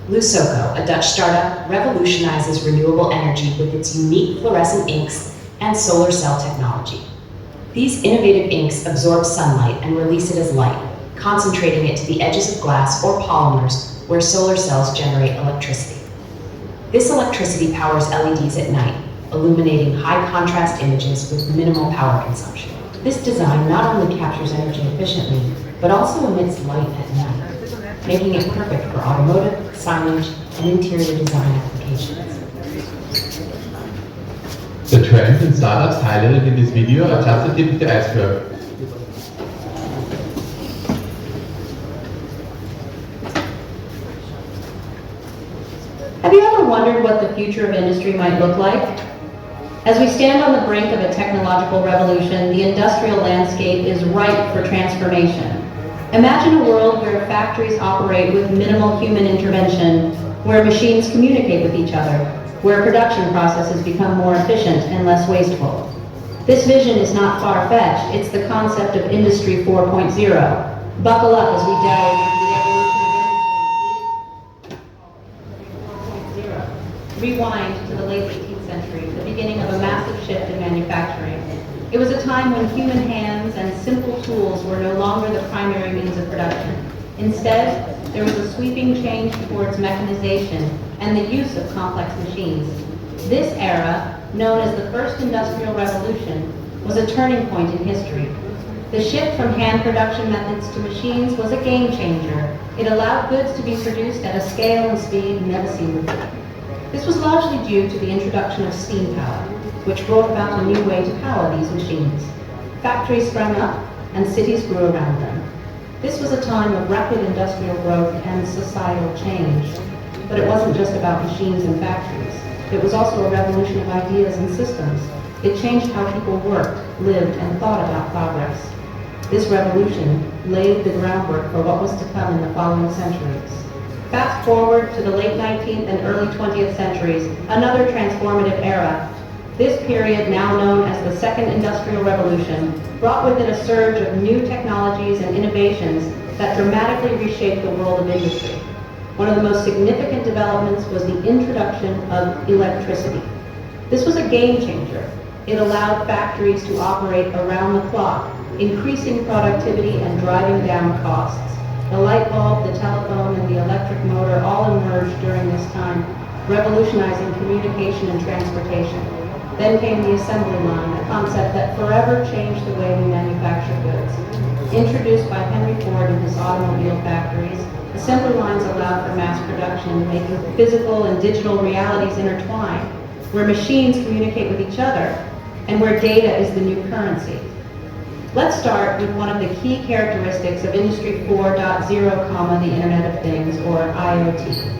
Lusoco, a Dutch startup, revolutionizes renewable energy with its unique fluorescent inks and solar cell technology. These innovative inks absorb sunlight and release it as light, concentrating it to the edges of glass or polymers where solar cells generate electricity. This electricity powers LEDs at night, illuminating high-contrast images with minimal power consumption. This design not only captures energy efficiently, but also emits light at night, making it perfect for automotive, signage, and interior design applications. The trends and startups highlighted in this video are just the tip of the iceberg. Have you ever wondered what the future of industry might look like? As we stand on the brink of a technological revolution, the industrial landscape is ripe for transformation. Imagine a world where factories operate with minimal human intervention, where machines communicate with each other, where production processes become more efficient and less wasteful. This vision is not far-fetched, it's the concept of Industry 4.0. Buckle up as we delve into the evolution of Industry 4.0. Rewind to the late 18th century, the beginning of a massive shift in manufacturing. It was a time when human hands and simple tools were no longer the primary means of production. Instead, there was a sweeping change towards mechanization and the use of complex machines. This era, known as the First Industrial Revolution, was a turning point in history. The shift from hand production methods to machines was a game changer. It allowed goods to be produced at a scale and speed never seen before. This was largely due to the introduction of steam power, which brought about a new way to power these machines. Factories sprang up and cities grew around them. This was a time of rapid industrial growth and societal change. But it wasn't just about machines and factories. It was also a revolution of ideas and systems. It changed how people worked, lived, and thought about progress. This revolution laid the groundwork for what was to come in the following centuries. Fast forward to the late 19th and early 20th centuries, another transformative era. This period, now known as the Second Industrial Revolution, brought with it a surge of new technologies and innovations that dramatically reshaped the world of industry. One of the most significant developments was the introduction of electricity. This was a game changer. It allowed factories to operate around the clock, increasing productivity and driving down costs. The light bulb, the telephone, and the electric motor all emerged during this time, revolutionizing communication and transportation. Then came the assembly line, a concept that forever changed the way we manufacture goods. Introduced by Henry Ford in his automobile factories, assembly lines allowed for mass production, making physical and digital realities intertwine, where machines communicate with each other, and where data is the new currency. Let's start with one of the key characteristics of Industry 4.0, the Internet of Things, or IoT.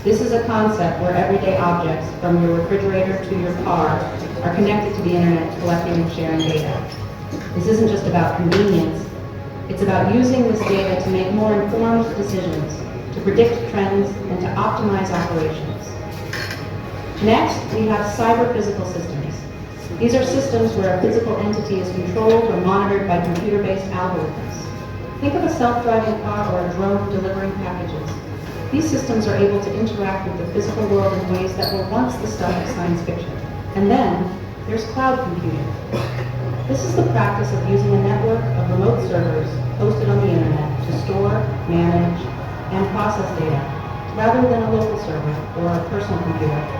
This is a concept where everyday objects, from your refrigerator to your car, are connected to the Internet, collecting and sharing data. This isn't just about convenience. It's about using this data to make more informed decisions, to predict trends, and to optimize operations. Next, we have cyber-physical systems. These are systems where a physical entity is controlled or monitored by computer-based algorithms. Think of a self-driving car or a drone delivering packages. These systems are able to interact with the physical world in ways that were once the stuff of science fiction. And then, there's cloud computing. This is the practice of using a network of remote servers hosted on the internet to store, manage, and process data, rather than a local server or a personal computer.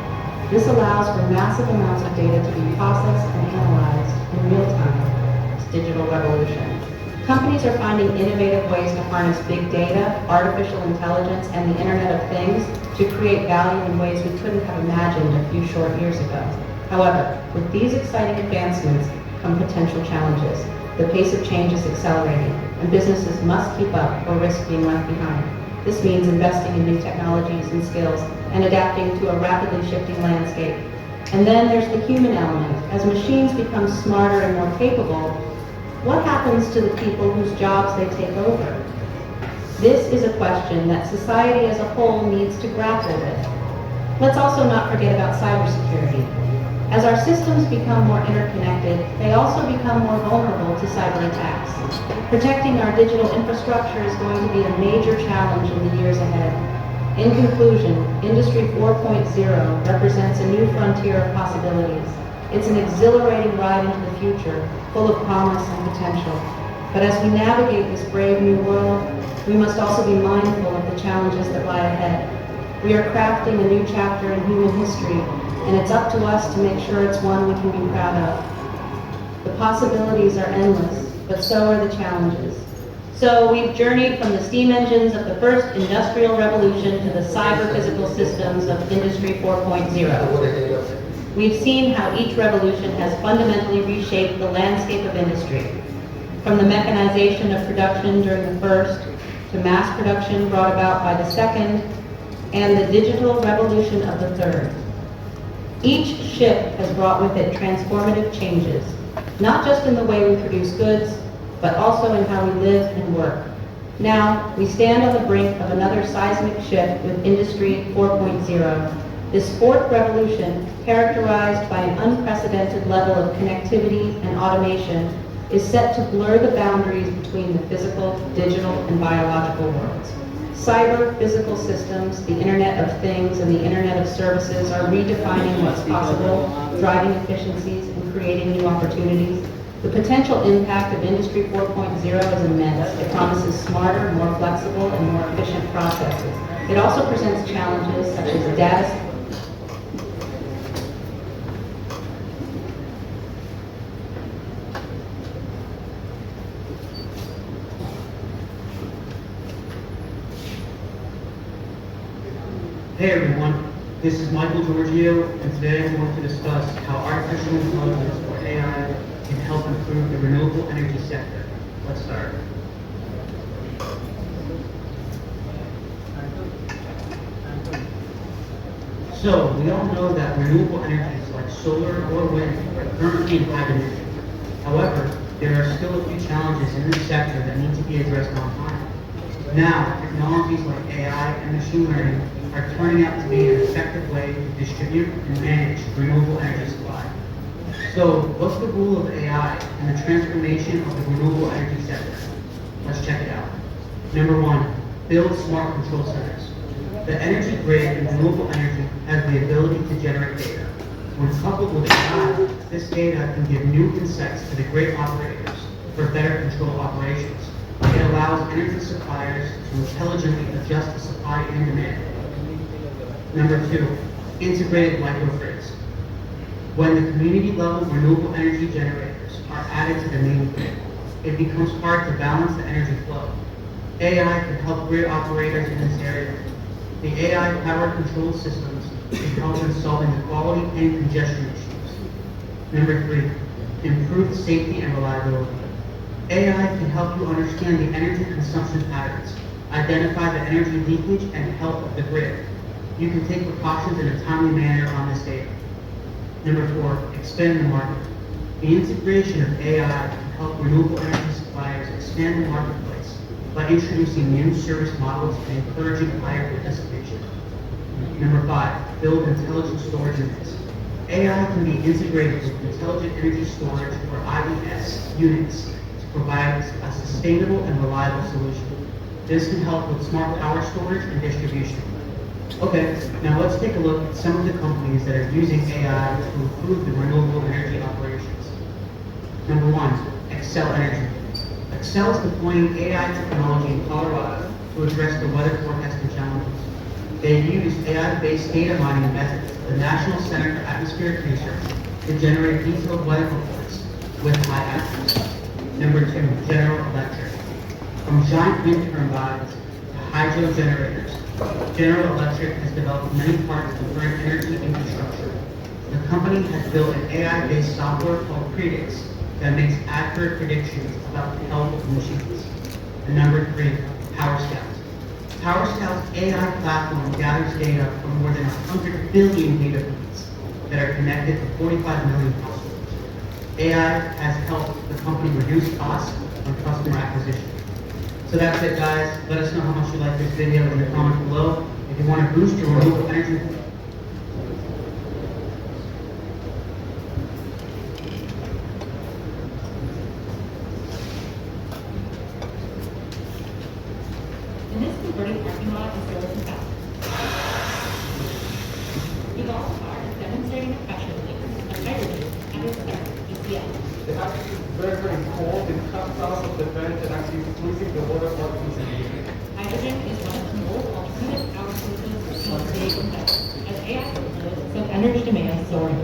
This allows for massive amounts of data to be processed and analyzed in real time. It's digital revolution. Companies are finding innovative ways to harness big data, artificial intelligence, and the Internet of Things to create value in ways we couldn't have imagined a few short years ago. However, with these exciting advancements come potential challenges. The pace of change is accelerating, and businesses must keep up or risk being left behind. This means investing in new technologies and skills and adapting to a rapidly shifting landscape. And then there's the human element. As machines become smarter and more capable, what happens to the people whose jobs they take over? This is a question that society as a whole needs to grapple with. Let's also not forget about cybersecurity. As our systems become more interconnected, they also become more vulnerable to cyber attacks. Protecting our digital infrastructure is going to be a major challenge in the years ahead. In conclusion, Industry 4.0 represents a new frontier of possibilities. It's an exhilarating ride into the future, full of promise and potential. But as we navigate this brave new world, we must also be mindful of the challenges that lie ahead. We are crafting a new chapter in human history, and it's up to us to make sure it's one we can be proud of. The possibilities are endless, but so are the challenges. So we've journeyed from the steam engines of the first industrial revolution to the cyber-physical systems of Industry 4.0. We've seen how each revolution has fundamentally reshaped the landscape of industry, from the mechanization of production during the first, to mass production brought about by the second, and the digital revolution of the third. Each shift has brought with it transformative changes, not just in the way we produce goods, but also in how we live and work. Now, we stand on the brink of another seismic shift with Industry 4.0. This fourth revolution, characterized by an unprecedented level of connectivity and automation, is set to blur the boundaries between the physical, digital, and biological worlds. Cyber physical systems, the Internet of Things, and the Internet of Services are redefining what's possible, driving efficiencies, and creating new opportunities. The potential impact of Industry 4.0 is immense. It promises smarter, more flexible, and more efficient processes. It also presents challenges such as data. Hey everyone, this is Michael Giorgio, and today I'm going to discuss how artificial intelligence, or AI, can help improve the renewable energy sector. Let's start. So, we all know that renewable energies like solar or wind are currently in high demand. However, there are still a few challenges in this sector that need to be addressed on time. Now, technologies like AI and machine learning are turning out to be an effective way to distribute and manage renewable energy supply. So, what's the role of AI in the transformation of the renewable energy sector? Let's check it out. Number one, build smart control centers. The energy grid in renewable energy has the ability to generate data. When coupled with AI, this data can give new insights to the grid operators for better control operations. It allows energy suppliers to intelligently adjust the supply and demand. Number two, integrated microgrids. When the community-level renewable energy generators are added to the main grid, it becomes hard to balance the energy flow. AI can help grid operators in this area. The AI-powered control systems can help in solving the quality and congestion issues. Number three, improve safety and reliability. AI can help you understand the energy consumption patterns, identify the energy leakage and health of the grid. You can take precautions in a timely manner on this data. Number four, expand the market. The integration of AI can help renewable energy suppliers expand the marketplace by introducing new service models and encouraging higher participation. Number five, build intelligent storage units. AI can be integrated with intelligent energy storage, or IES, units to provide a sustainable and reliable solution. This can help with smart power storage and distribution. Okay, now let's take a look at some of the companies that are using AI to improve the renewable energy operations. Number one, Excel Energy. Excel is deploying AI technology in Colorado to address the weather forecasting challenges. They use AI-based data mining methods of the National Center for Atmospheric Research to generate detailed weather reports with high accuracy. Number two, General Electric. From giant wind turbines to hydro generators, General Electric has developed many parts of current energy infrastructure. The company has built an AI-based software called Predix that makes accurate predictions about the health of machines. And number three, PowerScout. PowerScout's AI platform gathers data from more than 100 billion data points that are connected to 45 million households. AI has helped the company reduce costs on customer acquisition. So that's it, guys. Let us know how much you like this video in the comments below. If you want to boost your renewable energy, In this converted parking lot is Silicon Valley. Evolve Car is demonstrating a pressure release of hydrogen at its start, ECL. It actually is very, very cold. It comes out of the vent and actually freezing the water molecules in the air. Hydrogen is one of the most alternative power sources for today's environment, as AI workloads and energy demand soaring.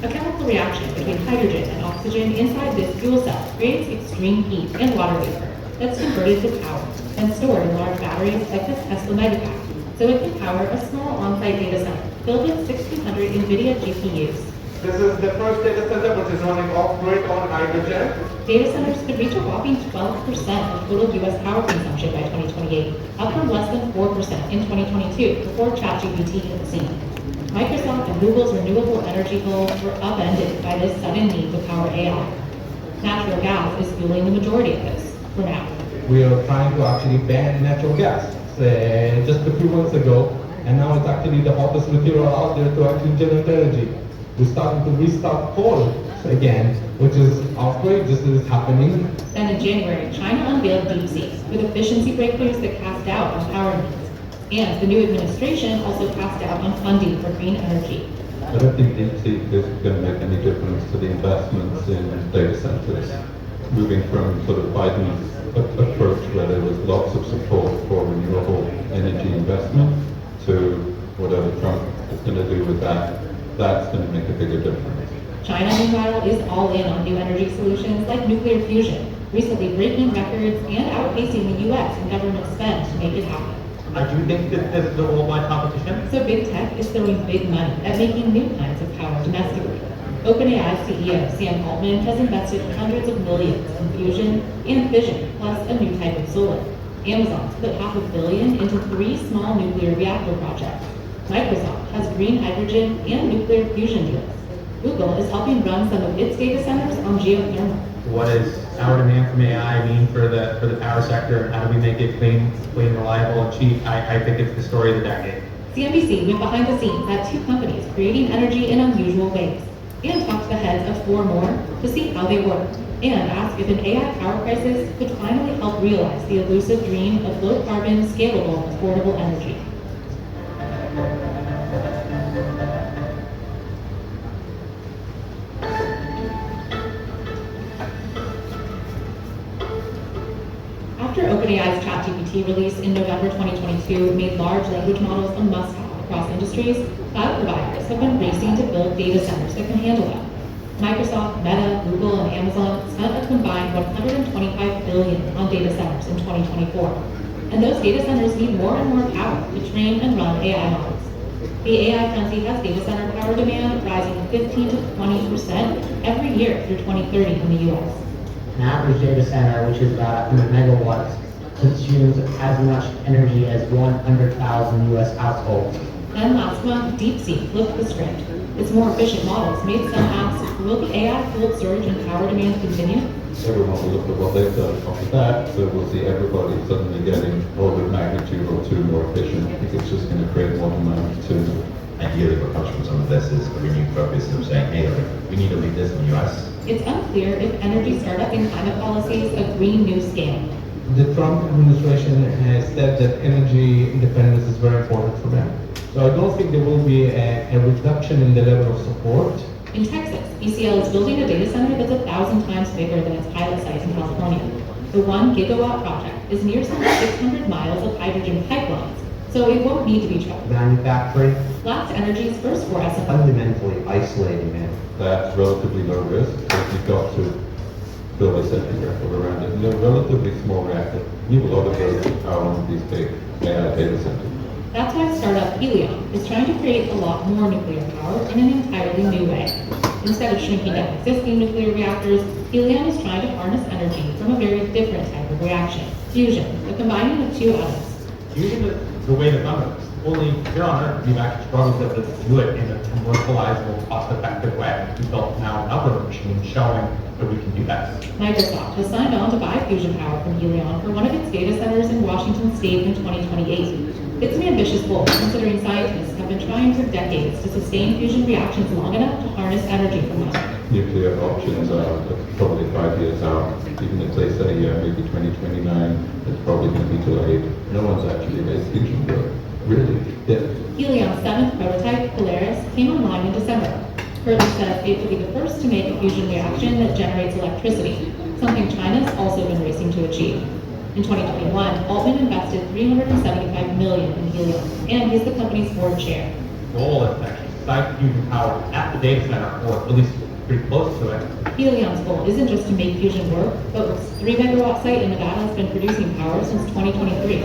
A chemical reaction between hydrogen and oxygen inside this fuel cell creates extreme heat and water vapor that's converted to power and stored in large batteries like this Tesla Megapack, so it can power a small on-site data center filled with 1,600 NVIDIA GPUs. This is the first data center which is running off-grid on hydrogen. Data centers could reach a whopping 12% of total U.S. power consumption by 2028, up from less than 4% in 2022 before ChatGPT hit the scene. Microsoft and Google's renewable energy goals were upended by this sudden need to power AI. Natural gas is fueling the majority of this, for now. we are trying to actually ban natural gas just a few months ago, and now it's actually the hottest material out there to actually generate energy. We're starting to restart coal again, which is outrageous that it's happening. Then in January, China unveiled DeepSeek with efficiency breakthroughs that cast doubt on power needs. And the new administration also cast doubt on funding for green energy. I don't think DeepSeek is going to make any difference to the investments in data centers. Moving from sort of Biden's approach where there was lots of support for renewable energy investment to whatever Trump is going to do with that, that's going to make a bigger difference. China, meanwhile, is all in on new energy solutions like nuclear fusion, recently breaking records and outpacing the U.S. in government spend to make it happen. I do think that this is a worldwide competition. So big tech is throwing big money at making new kinds of power domestically. OpenAI CEO Sam Altman has invested hundreds of millions in fusion and fission, plus a new type of solar. Amazon's put $500 million into 3 small nuclear reactor projects. Microsoft has green hydrogen and nuclear fusion deals. Google is helping run some of its data centers on geothermal. What does power demand from AI mean for the power sector, and how do we make it clean, reliable, and cheap? I think it's the story of the decade. CNBC went behind the scenes at 2 companies creating energy in unusual ways, and talked to the heads of 4 more to see how they work, and asked if an AI power crisis could finally help realize the elusive dream of low-carbon, scalable, affordable energy. After OpenAI's ChatGPT release in November 2022 made large language models a must-have across industries, cloud providers have been racing to build data centers that can handle them. Microsoft, Meta, Google, and Amazon spent a combined $125 billion on data centers in 2024. And those data centers need more and more power to train and run AI models. The AI frenzy has data center power demand rising 15 to 20% every year through 2030 in the U.S. An average data center, which is about 100 megawatts, consumes as much energy as 100,000 U.S. households. Then last month, DeepSeek flipped the script. Its more efficient models made some apps. Will the AI-fueled surge in power demand continue? Everyone will look at what they've done after that, so we'll see everybody suddenly getting order of magnitude or 2 more efficient. I think it's just going to create more demand too. Ideally, what comes from some of this is a renewed focus of saying, hey, we need to lead this in the US. It's unclear if energy startup and climate policies agree new scale. The Trump administration has said that energy independence is very important for them. So I don't think there will be a reduction in the level of support. In Texas, ECL is building a data center that's 1,000 times bigger than its pilot site in California. The 1 gigawatt project is near some 600 miles of hydrogen pipelines, so it won't need to be trucked. Manufacturing, Blast Energy's first 4 SM fundamentally isolating it. That's relatively low risk because you've got to build a second reactor around it. And a relatively small reactor. You have a lot of those power on these big AI data centers. That's why startup Helion is trying to create a lot more nuclear power in an entirely new way. Instead of shrinking down existing nuclear reactors, Helion is trying to harness energy from a very different type of reaction, fusion, the combining of 2 atoms. Using the way the sun works, only here on Earth, we've actually struggled to do it in a commercializable, cost-effective way. We've built now another machine showing that we can do that. Microsoft has signed on to buy fusion power from Helion for one of its data centers in Washington State in 2028. It's an ambitious goal, considering scientists have been trying for decades to sustain fusion reactions long enough to harness energy from them. Nuclear options are probably 5 years out. Even if they say, yeah, maybe 2029, it's probably going to be delayed. No one's actually made fusion work. Really? Yeah. Helion's 7th prototype, Polaris, came online in December. Curtis says it will be the first to make a fusion reaction that generates electricity, something China's also been racing to achieve. In 2021, Altman invested $375 million in Helion, and he's the company's board chair. The goal is to actually site fusion power at the data center, or at least pretty close to it. Helion's goal isn't just to make fusion work, but its 3 megawatt site in Nevada has been producing power since 2023.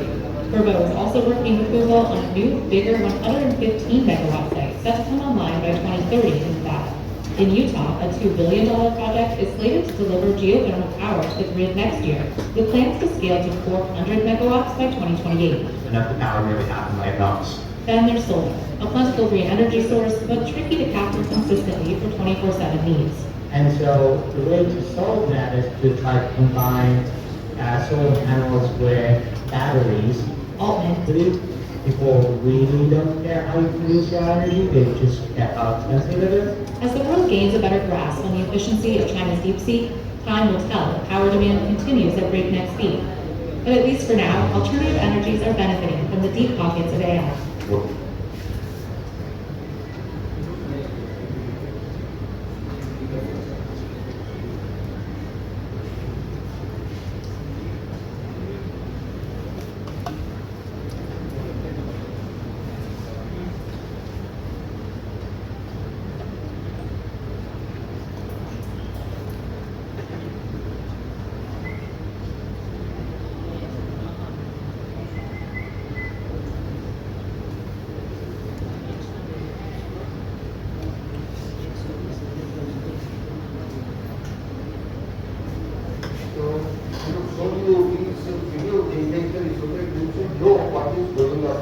Fervo is also working with Google on a new, bigger 115 megawatt site set to come online by 2030 in Nevada. In Utah, a $2 billion project is slated to deliver geothermal power to the grid next year, with plans to scale to 400 megawatts by 2028. Enough to power nearly half of my accounts. Then there's solar, a plentiful green energy source, but tricky to capture consistently for 24/7 needs. And so the way to solve that is to try to combine solar panels with batteries, ultimately, people really don't care how you produce your energy, they just care how expensive it is. As the world gains a better grasp on the efficiency of China's deep sea, time will tell if power demand continues at breakneck speed. But at least for now, alternative energies are benefiting from the deep pockets of AI. So, show you these video intention so that you should know what is going on.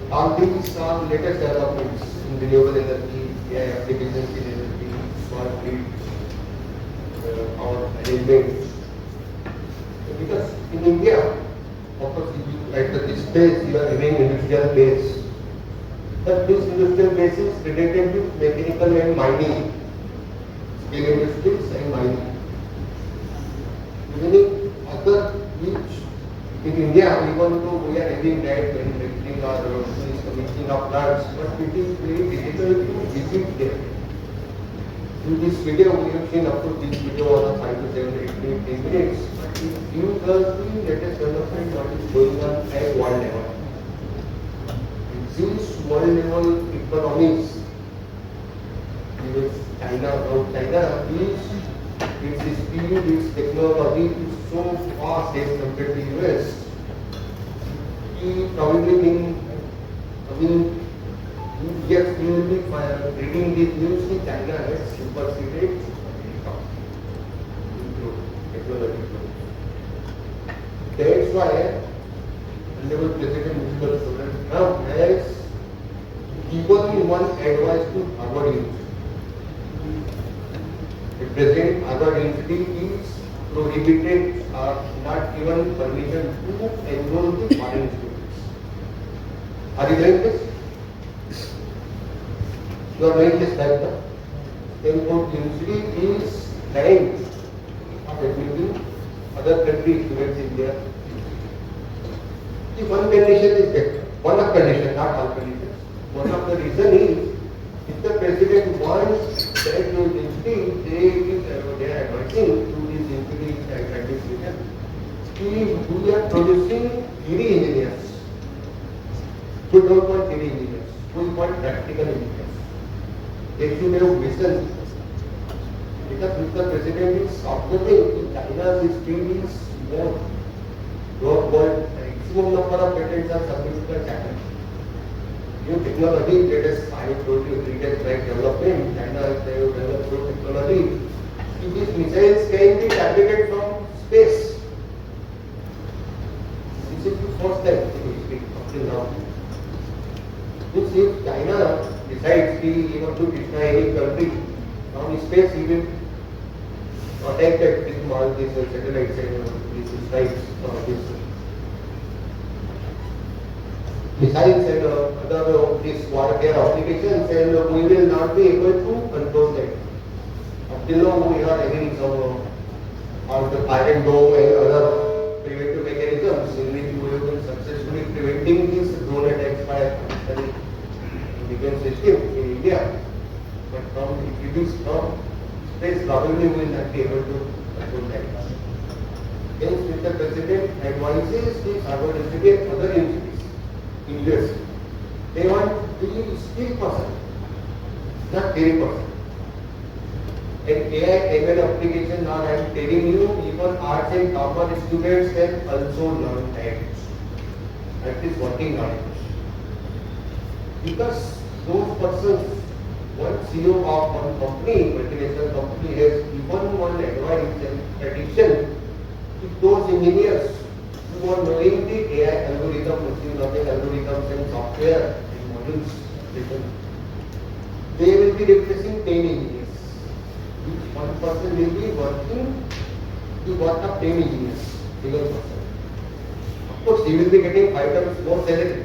All these are latest developments in renewable energy, AI applications in energy, smart grid, power management. Because in India, of course, like this space, you are having industrial base. But this industrial base is related to mechanical and mining, steel industries and mining. Many other which in India, even though we are having that manufacturing or commissioning of plants, but it is very difficult to visit there. In this video, we have seen up to this video on 5 to 7, 8 minutes, 10 minutes, but it gives us the latest development what is going on at world level. These world level economies, China is its speed, its technology is so fast as compared to US. He probably yes, you will be reading this news in China has superseded technology. That's why Honorable President Mr. Donald Trump has given one advice to Harvard University. At present, Harvard University is prohibited or not given permission to enroll the foreign students. Are you doing this? You are doing this right now. Stanford University is trying admitting other country students in there. The one condition is that, one of conditions, not all conditions. One of the reason is, if the president wants that university, they are advising to this university administration, we are producing theory engineers. We don't want theory engineers, we want practical engineers. They should have vision. Because if the president is observing China's speed is more, world maximum number of patents are submitted by China. New technology, latest, I have told you, latest drug development, China has developed new technology. If these missiles can be targeted from space, this is the first time in history up till now. Means if China decides to destroy any country from space, he will attack that with all these satellites and these strikes or these missiles and other these warfare applications, and we will not be able to control that. Up till now, we are having some of the Iron Dome and other preventive mechanisms in which we have been successfully preventing these drone attacks by defense system in India. But from if it is from space, probably we will not be able to control that. Hence, Mr. President advises the Harvard Institute and other institutes in US. They want the skilled person, not theory person. And AI ML application, now I am telling you, even arts and commerce students can also learn that. That is working on it. Because those persons, one CEO of one company, multinational company, has given one advice and prediction to those engineers who are knowing the AI algorithm, machine learning algorithms and software and modules, they will be replacing 10 engineers. Each one person will be working the work of 10 engineers. single person. Of course, he will be getting 5 times more salary,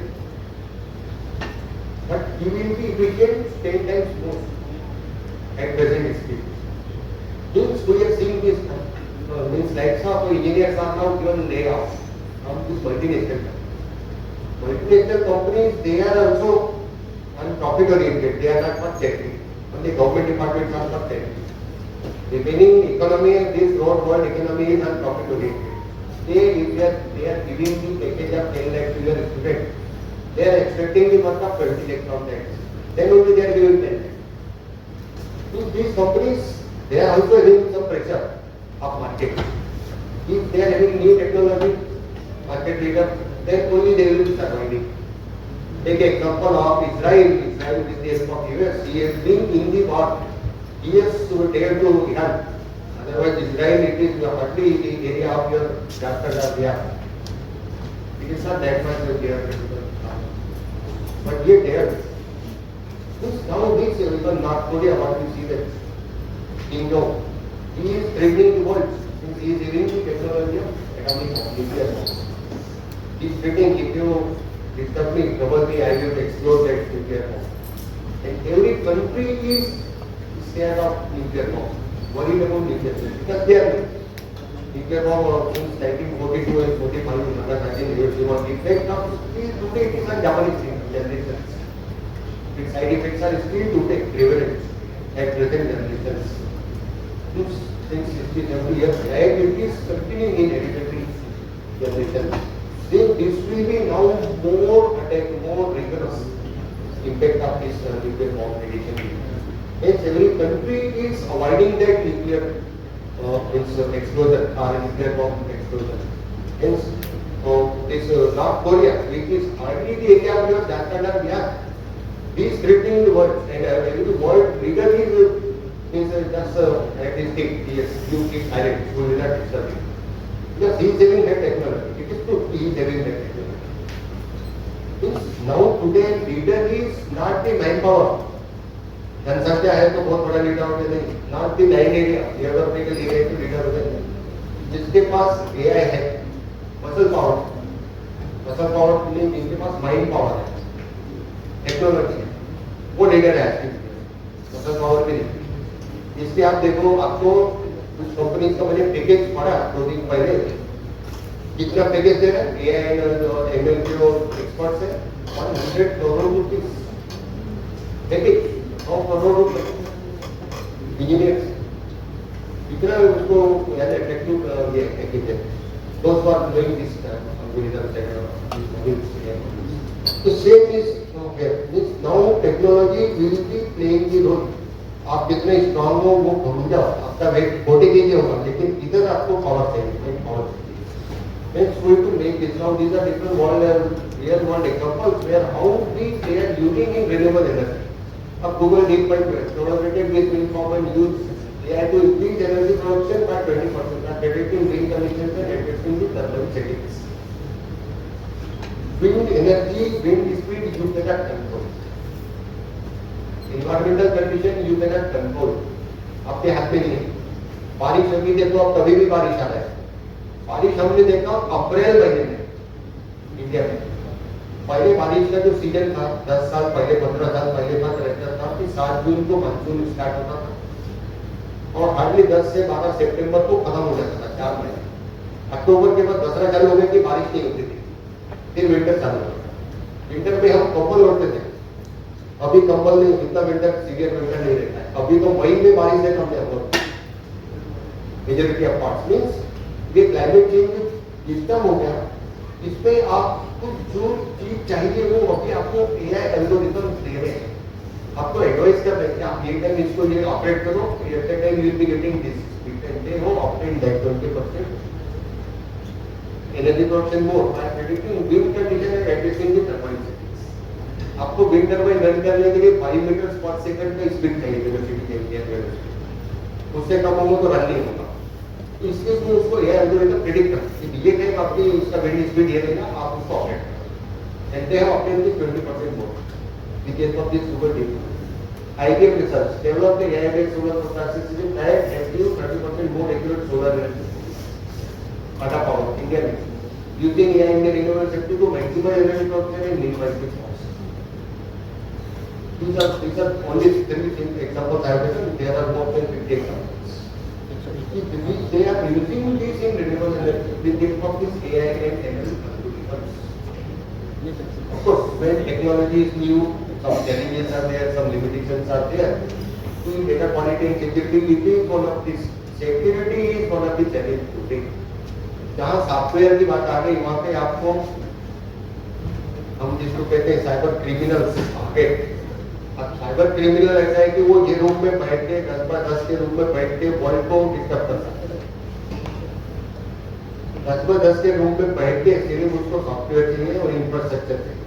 but he will be efficient 10 times more at present speed. Means we are seeing this, means like engineers are now given layoffs from this multinational companies. Multinational companies, they are also profit oriented, they are not much charity. Only government departments are not charity. Remaining economy, this road world economy is profit oriented. They are giving the package of 10 lakh to your student. They are expecting the month of 20 lakh from that. Then only they are giving 10 lakh. So these companies, they are also having some pressure of market. If they are having new technology, market leader, then only they will be surviving. Take example of Israel. Israel with the help of US, he has been in the war. He has dared to Iran. Otherwise, Israel, it is hardly the area of your Jharkhand. It is not that much of their but yet there. Now this even North Korea, what we see that Kim Jong, he is threatening the world since he is having the technology of atomic nuclear bomb. He is threatening, if you disturb me, probably I will explode that nuclear bomb. And every country is scared of nuclear bomb, worried about nuclear bomb because they are nuclear bomb since 1942 and 45 in Nagasaki and Hiroshima. The effect of today it is on Japanese generations. Its side effects are still today prevalent at present generations. Since 60, 70 years back, it is continuing in hereditary generation. Then this will be now more attack, more rigorous impact of this nuclear bomb radiation. Hence, every country is avoiding that nuclear explosion or nuclear bomb explosion. Hence, this North Korea, which is hardly the area of your Jharkhand and Bihar, is threatening the world, and every world leader is just at his stick. Yes, you keep silent, you will not disturb him. Because he is having that technology. It is true, he is having that technology. Now today, leader is not the manpower. जनसंख्या है तो बहुत बड़ा leader हो गया नहीं, not the land area, geographical area तो leader हो गया। जिसके पास एआई है, मसल पावर नहीं, जिनके पास माइंड पावर है, टेक्नोलॉजी है, वो लीडर है आज की मसल पावर भी नहीं। इसलिए आप देखो, आपको कुछ कंपनी का मैंने पैकेज पढ़ा 2 दिन पहले, कितना पैकेज दे रहा है एआई और एमएल के एक्सपर्ट्स है, 100 करोड़ रुपीज पैकेज, 100 करोड़ रुपए इंजीनियर्स, इतना उसको याद अट्रैक्टिव ये पैकेज है। दोस्त बार डूइंग दिस तो same is now technology will be playing the role. आप जितने स्ट्रांग हो वो भूल जाओ, आपका वेट 40 kg होगा, लेकिन इधर आपको पावर चाहिए, पावर चाहिए। It's going to make this. Now these are different world and real world examples where how they are using in renewable energy. अब Google DeepMind collaborated with Windfarm and used AI to increase energy production by 20%, and predicting wind conditions and addressing the thermal settings. Wind energy, wind speed you cannot control. Environmental condition you cannot control. आपके हाथ में नहीं है। बारिश अभी देखो, अब कभी भी बारिश आ रहा है। बारिश हमने देखा अप्रैल महीने में इंडिया में। पहले बारिश का जो सीजन था 10 साल पहले, 15 साल पहले बात रहता था कि 7 जून को मानसून स्टार्ट होता था और हार्डली 10 से 12 सितंबर को खत्म हो जाता था, 4 महीने। अक्टूबर के बाद दसरा चालू हो गया कि बारिश नहीं होती थी, फिर विंटर चालू हो। विंटर में हम कंबल ओढ़ते थे, अभी कंबल नहीं, इतना विंटर सीवियर विंटर नहीं रहता है। अभी तो मई में बारिश है, हमने मेजोरिटी ऑफ पार्ट्स मीन्स ये क्लाइमेट चेंज सिस्टम हो गया। इसमें आपको जो चीज चाहिए वो अभी आपको एआई एल्गोरिथम दे रहे हैं, आपको एडवाइस कर रहे हैं कि आप ये टाइम इसको ये ऑपरेट करो, at the time you will be getting this speed and they हो operate that 20% energy production more by predicting wind condition and adjusting the turbine settings. आपको विंड टर्बाइन रन करने के लिए 5 मीटर पर second का speed चाहिए, velocity चाहिए, उससे कम होगा तो रन नहीं होगा। इसके लिए उसको एआई एल्गोरिथम प्रेडिक्ट करते हैं कि ये टाइम आपकी उसका विंड स्पीड ये रहेगा, आप उसको ऑपरेट करें and they have obtained 20% more with case of this super deep IBM research developed the AI based solar forecasting system that has given 30% more accurate solar energy Tata Power, India, using AI in the renewable sector to maximize energy production and minimize the cost. These are only 3 examples I have given. There are more than 50 examples. They are using this in renewable energy with the help of this AI and ML algorithms. Of course, when technology is new, some challenges are there, some limitations are there. The data quality and security is one of these. Security is one of the challenges today. जहाँ software की बात आ गई वहाँ पे आपको हम जिसको कहते हैं साइबर क्रिमिनल्स आगे। अब साइबर क्रिमिनल ऐसा है कि वो ये रूम में बैठ के 10x10 के रूम में बैठ के वर्ल्ड को डिस्टर्ब कर सकते हैं। 10x10 के रूम में बैठ के सिर्फ उसको सॉफ्टवेयर चाहिए और इंफ्रास्ट्रक्चर चाहिए।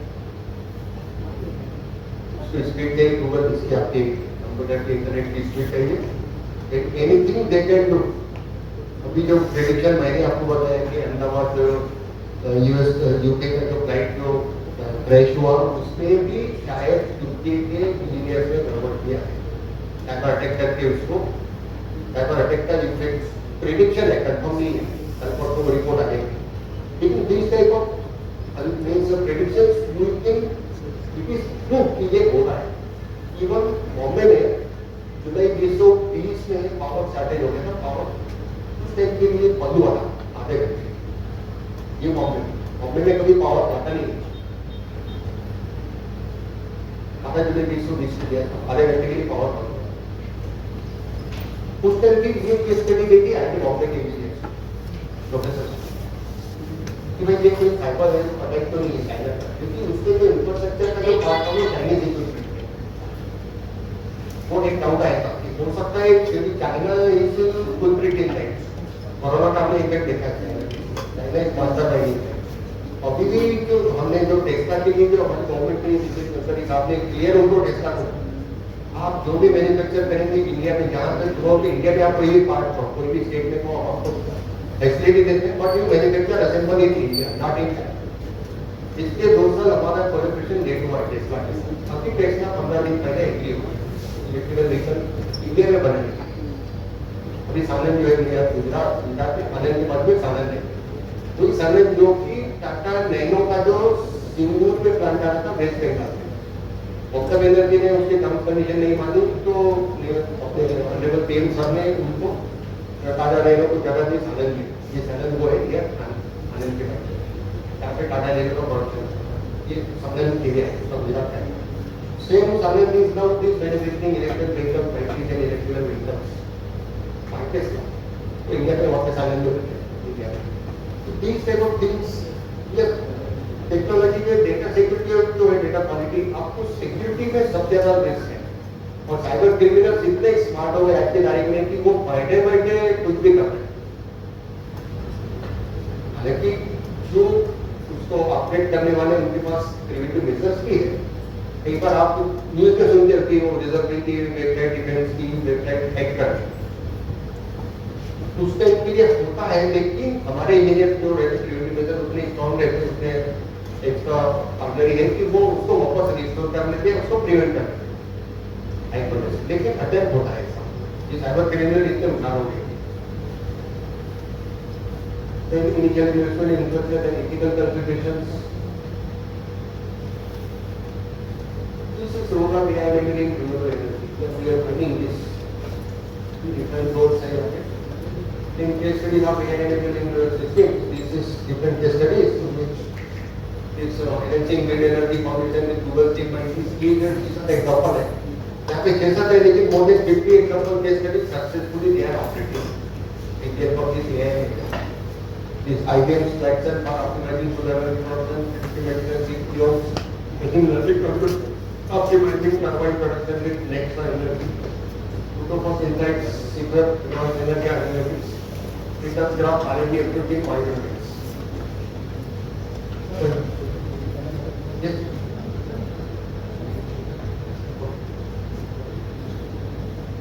उसको स्पीड चाहिए, गूगल इसकी आपकी कंप्यूटर की इंटरनेट की स्पीड चाहिए। Anything they can do. अभी जो प्रेडिक्शन मैंने आपको बताया कि अहमदाबाद यूएस यूके का जो फ्लाइट जो क्रैश हुआ उसमें भी शायद यूके के इंजीनियर्स ने गड़बड़ किया है, साइबर अटैक करके उसको। साइबर अटैक का इफेक्ट प्रेडिक्शन है, कंफर्म नहीं है, कल परसों को रिपोर्ट आ जाएगी। लेकिन this type of means predictions you think it is true कि ये हो रहा है। इवन बॉम्बे में जुलाई 2020 में पावर शॉर्टेज हो गया था, पावर के लिए बंद हुआ था आधे घंटे। ये बॉम्बे में कभी पावर आता नहीं, आधा जुलाई 2020 में दिया था, आधे घंटे के लिए पावर बंद हुआ। उस टाइम की ये केस स्टडी देखी आईटी बॉम्बे के इंजीनियर प्रोफेसर कि भाई ये कोई साइबर अटैक तो नहीं है चाइना का, क्योंकि उसके जो इंफ्रास्ट्रक्चर का जो पार्ट है वो चाइनीज इक्विपमेंट है। वो एक डाउट आया था कि हो सकता है क्योंकि China is footprint in that. Corona का हमने इफेक्ट देखा है, चाइना इज मास्टर बाइंग है। अभी भी जो हमने जो टेस्ला के लिए जो हमारी गवर्नमेंट ने डिसीजन आपने क्लियर उनको टेस्ला को आप जो भी मैन्युफैक्चर करेंगे इंडिया में, जहाँ तक हो कि इंडिया में आप कोई भी पार्ट हो, कोई भी स्टेट में हो, आपको फैसिलिटी देते हैं, but you manufacture assemble in India, not in China. इसके 2 साल हमारा कोलैबोरेशन लेट हुआ टेस्ला के साथ। अभी टेस्ला 15 दिन पहले एग्री हुआ इलेक्ट्रिकल व्हीकल इंडिया में बनेगा। अभी सालन जो है गुजरात में सालन के बाद में सालन है, तो सालन जो कि टाटा नैनो का जो सिंगूर में प्लांट आ रहा था वेस्ट बंगाल में, ममता बनर्जी ने उसकी टर्म्स कंडीशन नहीं मानी तो अपने ऑनरेबल पीएम सर ने उनको टाटा नैनो को जगह दी सालन में। ये सालन वो है ये आनंद के बाद यहाँ पे टाटा नैनो का प्रोडक्शन ये सालन एरिया है, उसका गुजरात है। सेम सालन is now this manufacturing electrical vehicle batteries and electrical vehicles तो इंडिया में वापस आने दो इंडिया में। तो these type of things, ये टेक्नोलॉजी में डेटा सिक्योरिटी जो है डेटा क्वालिटी आपको सिक्योरिटी में सबसे ज्यादा रिस्क है। और साइबर क्रिमिनल्स इतने स्मार्ट हो गए आज की तारीख में कि वो बैठे बैठे कुछ भी कर रहे हैं। हालांकि जो उसको अपडेट करने वाले उनके पास प्रिवेंटिव मेजर्स भी है। कई बार आप न्यूज में सुनते हो कि वो रिजर्व की वेबसाइट डिफेंस की वेबसाइट हैक कर उस टाइप के लिए होता है, लेकिन हमारे इंजीनियर जो रहते प्रिवेंटिव मेजर उतने स्ट्रॉन्ग रहते हैं, उसने एक्स्ट्रा ऑर्डिनरी है कि वो उसको वापस रिस्टोर कर लेते हैं, उसको प्रिवेंट कर लेते हैं। लेकिन अटैक होता है ऐसा, ये साइबर क्रिमिनल इतने उठार हो गए। Initial investment in infrastructure and ethical considerations, this is role of AI in renewable energy. We are running this different roles है यहाँ पे। In case studies of AI enabling systems, this is different case studies to which this enhancing wind energy combination with Google chip and these are example है। यहाँ पे 6-7 है, लेकिन more than 50 example case studies successfully they are operating with the help of this AI. This IBM Strategy for optimizing solar energy production, estimating CPOs, making electric control, optimizing turbine production with next energy. Protocol insights, secret advanced energy analytics. Returns graph R&D activity monitoring. Yes.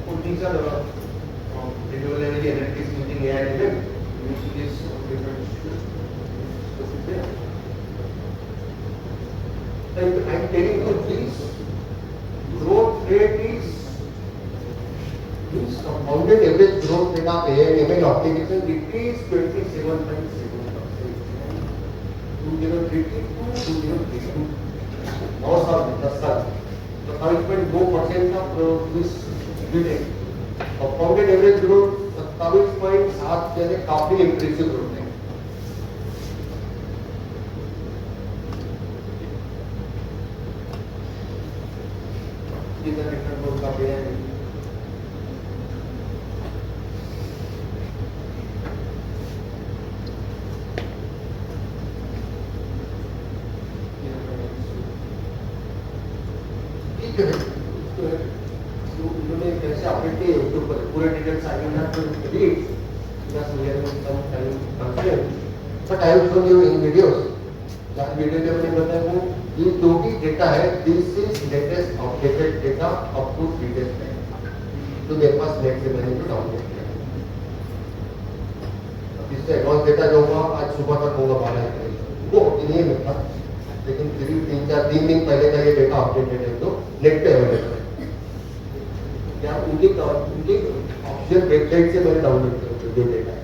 So these are the renewable energy analytics using AI and which is different. Like I'm telling you, this growth rate is compounded average growth rate of AI and ML application, it is 27.7. 2032. Now, sir, the sun. The 5.2% of this building. Compounded average growth 27.7 यानी काफी impressive growth है. इधर return growth का है. उन्होंने कैसे update किए YouTube पर पूरे details I can not read just we are in some time constraint but I will show you in videos that video में मैंने बताया वो ये जो भी डेटा है this is latest updated data up to 3 days तक तो मेरे पास नेट से मैंने जो डाउनलोड किया इससे एडवांस डेटा जो हुआ आज सुबह तक होगा 12 वो नहीं मिलता लेकिन करीब 3 दिन पहले का ये डेटा अपडेटेड है तो नेट पे अवेलेबल है क्या उनकी ऑफिशियल वेबसाइट से मैंने डाउनलोड किया जो डेटा है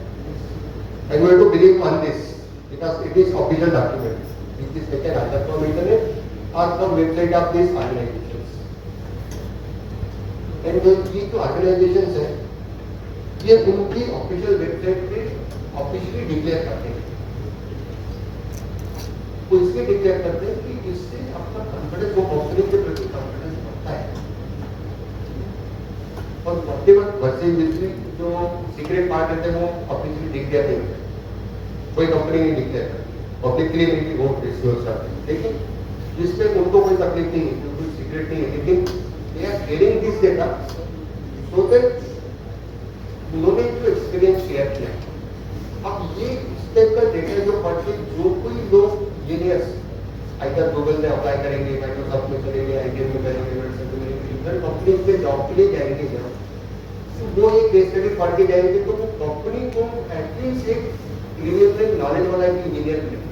I am going to believe on this because it is official document it is taken either from internet और from website of this organisations and ये जो ऑर्गेनाइजेशंस है ये उनकी ऑफिशियल वेबसाइट पे ऑफिशियली डिक्लेयर करते हैं वो इसलिए डिक्लेयर करते हैं कि इससे आपका कॉन्फिडेंस वो कंपनी के प्रति कॉन्फिडेंस बढ़ता है और बढ़ते वक्त वैसे जो सीक्रेट पार्ट रहते हैं वो ऑफिशियली डिक्लेयर नहीं करते कोई कंपनी नहीं डिक्लेयर करती पब्लिकली नहीं वो डिस्क्लोज करते हैं लेकिन जिसमें उनको कोई तकलीफ नहीं है कोई सीक्रेट नहीं है लेकिन they are sharing this data so that उन्होंने जो एक्सपीरियंस शेयर किया अब ये इस टाइप का डेटा जो पढ़ते जो कोई लोग इंजीनियर्स आइदर गूगल में अप्लाई करेंगे माइक्रोसॉफ्ट में करेंगे IBM में करेंगे डिफरेंट कंपनी के जॉब के लिए जाएंगे जहाँ तो वो एक केस स्टडी पढ़ के जाएंगे तो वो कंपनी को एटलीस्ट एक क्रिमिनल नॉलेज वाला एक इंजीनियर मिलेगा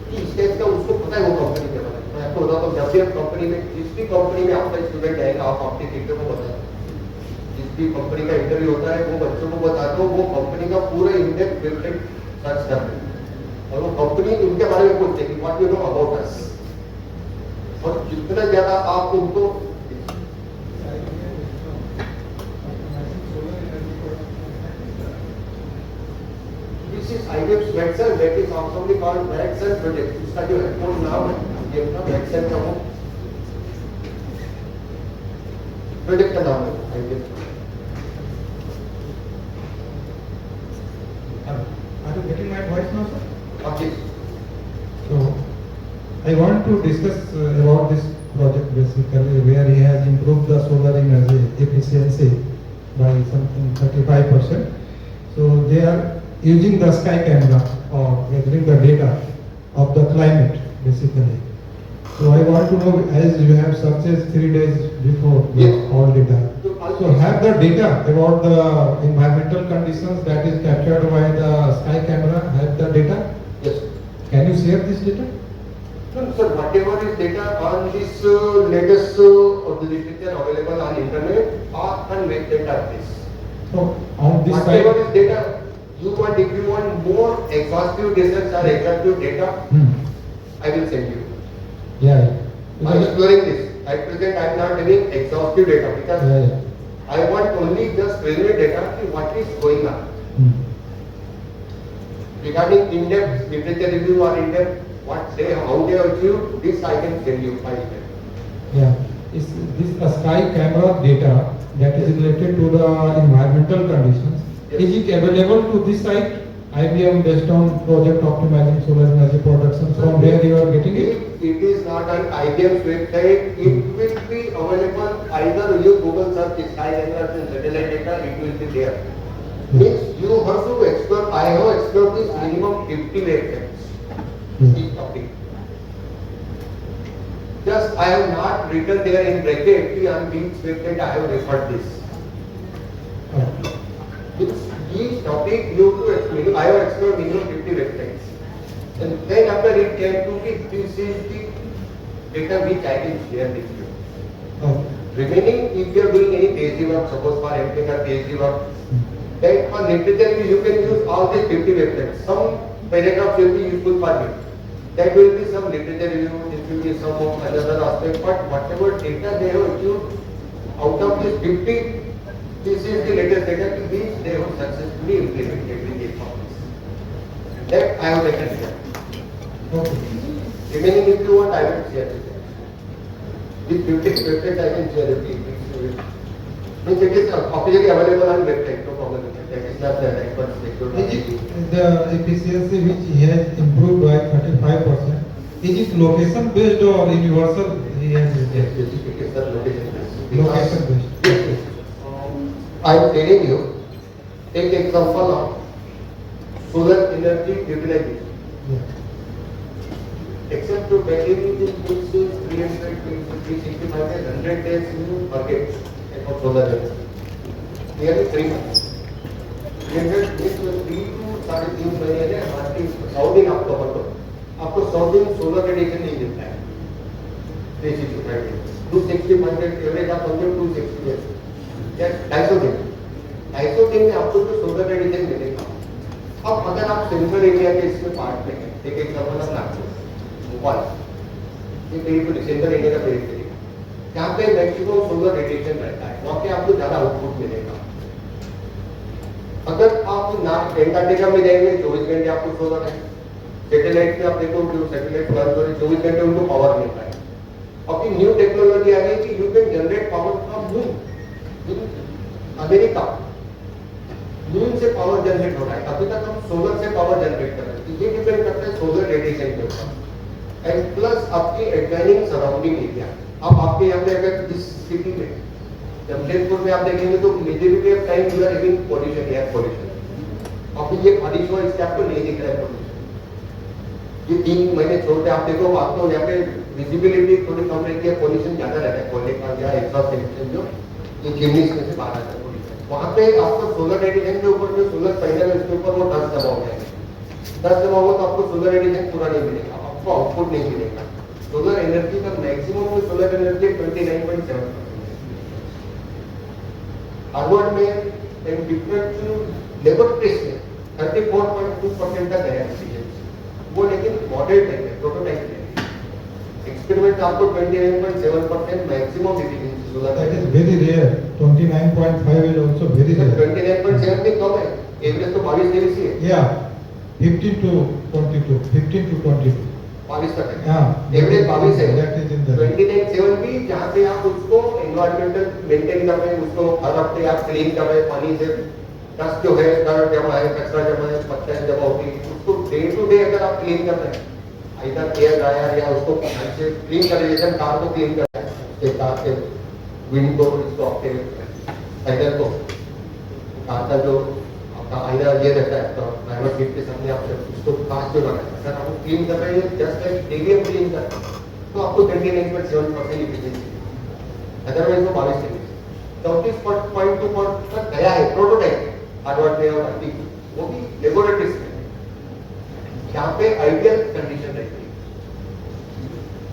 कि इस टाइप का उसको पता है वो कंपनी के बारे में मैं आपको बताता हूँ जब भी आप कंपनी में जिस भी कंपनी में आपका स्टूडेंट जाएगा आप अपने टीचर को बताएं जिस भी कंपनी का इंटरव्यू होता है वो बच्चों को बताते हो वो कंपनी का पूरा इंडेप्थ वेबसाइट सर्च करते हैं और वो कंपनी उनके बारे में पूछते हैं कि what you know about us और जितना ज्यादा आप उनको this is IBM's Wexel that is also called Wexel project इसका जो हेडफोन नाम है IBM का Wexel का वो प्रोजेक्ट का नाम है IBM Are you getting my voice now, sir? Okay. So, I want to discuss about this project basically where he has improved the solar energy efficiency by something 35%. So, they are using the sky camera or gathering the data of the climate basically. So, I want to know as you have searches 3 days before Yes. all data. So, have the data about the environmental conditions that is captured by the sky camera, have the data? Yes. Can you share this data? No, sir, whatever is data on this latest of the literature available on internet or on website of this. So, on this Whatever side, is data, you want, if you want more exhaustive research or exhaustive data, I will send you. yeah, I am because, exploring this. At present, I am not having exhaustive data because yeah. I want only just preliminary data to what is going on. Regarding in-depth literature review or in-depth what they, how they have achieved, this I can tell you by email. Yeah, is this a sky camera data that is related to the environmental conditions? Yes. Is it available to this site? IBM based on project optimizing solar energy production from where you are getting it? If it is not on IBM's website, it will be available either you Google search sky cameras and satellite data, it will be there. Means you have to explore, I have explored this minimum 50 websites. Each topic. Just I have not written there in bracket on which website I have referred this. Each topic you to explain. I have explored minimum 50 websites. And then after it came to me, this is the data which I can share with you. Remaining, if you are doing any PhD work, suppose for MTech or PhD work, then for literature you can use all these 50 websites. Some paragraphs will be useful for you. There will be some literature review, there will be some of another aspect, but whatever data they have achieved, out of this 50, this is the latest data which they have successfully implemented in the office. That I have taken care. Okay. Remaining if you want, I will share with you. With 50 expected, I can share with you. Means it is officially available on website, no problem with it. That is not the expert sector. The efficiency which he has improved by 35%, is it location based or universal? He has Yes, it is the location based. location based. Yes, I am telling you, take example of solar energy utilization. Yeah. Except to battery, this means 300, 365 days, 100 days you forget about solar energy. Nearly 3 months. 300 means 3 to 3.5 महीने में हमारी 100 दिन आपको बताओ, आपको 100 दिन solar radiation नहीं मिलता है। 365 days, 265 days एवरेज आप समझो 260 days, क्या 250 दिन, 250 दिन में आपको जो सोलर रेडिएशन मिलेगा। अब अगर आप सेंट्रल एरिया के इसमें पार्ट में हैं, एक एग्जांपल आप नागपुर, भोपाल, ये पेरिफेरी सेंट्रल एरिया का पेरिफेरी, यहाँ पे मैक्सिमम सोलर रेडिएशन रहता है, वहाँ पे आपको ज्यादा आउटपुट मिलेगा। अगर आप एंटार्क्टिका में जाएंगे 24 घंटे आपको सोलर है, सैटेलाइट में आप देखो जो सैटेलाइट लॉन्च हो रही 24 घंटे उनको पावर मिल रहा है। अभी न्यू टेक्नोलॉजी आ गई कि you can generate power from moon. America moon से पावर जनरेट हो रहा है, अभी तक हम सोलर से पावर जनरेट कर रहे हैं। ये डिपेंड करता है सोलर रेडिएशन के ऊपर एंड प्लस आपकी एडजॉइनिंग सराउंडिंग एरिया। अब आपके यहाँ पे अगर इस सिटी में जमशेदपुर में आप देखेंगे तो majority of time you are having pollution, air pollution. अभी ये बारिश हुआ इससे आपको नहीं दिख रहा है पॉल्यूशन। ये 3 महीने छोड़ते आप देखो आपको यहाँ पे विजिबिलिटी थोड़ी कम रहती है, पॉल्यूशन ज्यादा रहता है, कोयले का या एग्जॉस्ट एमिशन जो ये चिमनीज में से बाहर आता है पॉल्यूशन। वहाँ पे आपको सोलर रेडिएशन के ऊपर जो सोलर पैनल है उसके ऊपर वो डस्ट जमा हो जाएगा। डस्ट जमा होगा तो आपको सोलर रेडिएशन पूरा नहीं मिलेगा, आपको आउटपुट नहीं मिलेगा। सोलर एनर्जी का मैक्सिमम सोलर एनर्जी 29.7%। हार्वर्ड में एक डिफरेंट लेबोरेटरीज में 34.2% तक है एफिशिएंसी, वो लेकिन मॉडरेट है, प्रोटोटाइप है। एक्सपेरिमेंट आपको 29.7% maximum efficiency solar. That is very rare. 29.5 is also very rare. 29.7 भी कम है, एवरेज तो 22-23 ही है। Yeah, 15 to 22, 15 to 22. 22 तक है। हाँ, एवरेज 22 है। that is in the 29.7 भी जहाँ पे आप उसको एनवायरमेंटल मेंटेन कर रहे हैं, उसको हर हफ्ते आप क्लीन कर रहे हैं, पानी से डस्ट जो है जमा है, कचरा जमा है, पत्ते जमा होती है, उसको डे टू डे अगर आप क्लीन कर रहे हैं, आइदर एयर ड्रायर या उसको से क्लीन कर रहे हैं, जैसे कार को क्लीन कर रहे हैं, उसके कार के विंड को इसको आपके पैडल को कार का जो आपका आईना ये रहता है तो ड्राइवर सीट के सामने आप उसको कांच जो लगा है, अगर आप क्लीन कर रहे हैं जस्ट लाइक डेली हम क्लीन करते हैं तो आपको 29.7% इफिशिएंसी, अदरवाइज वो 22 34.2% तक गया है। प्रोटोटाइप हार्वर्ड में और अभी वो भी लेबोरेटरीज में जहाँ पे आइडियल कंडीशन रहती है,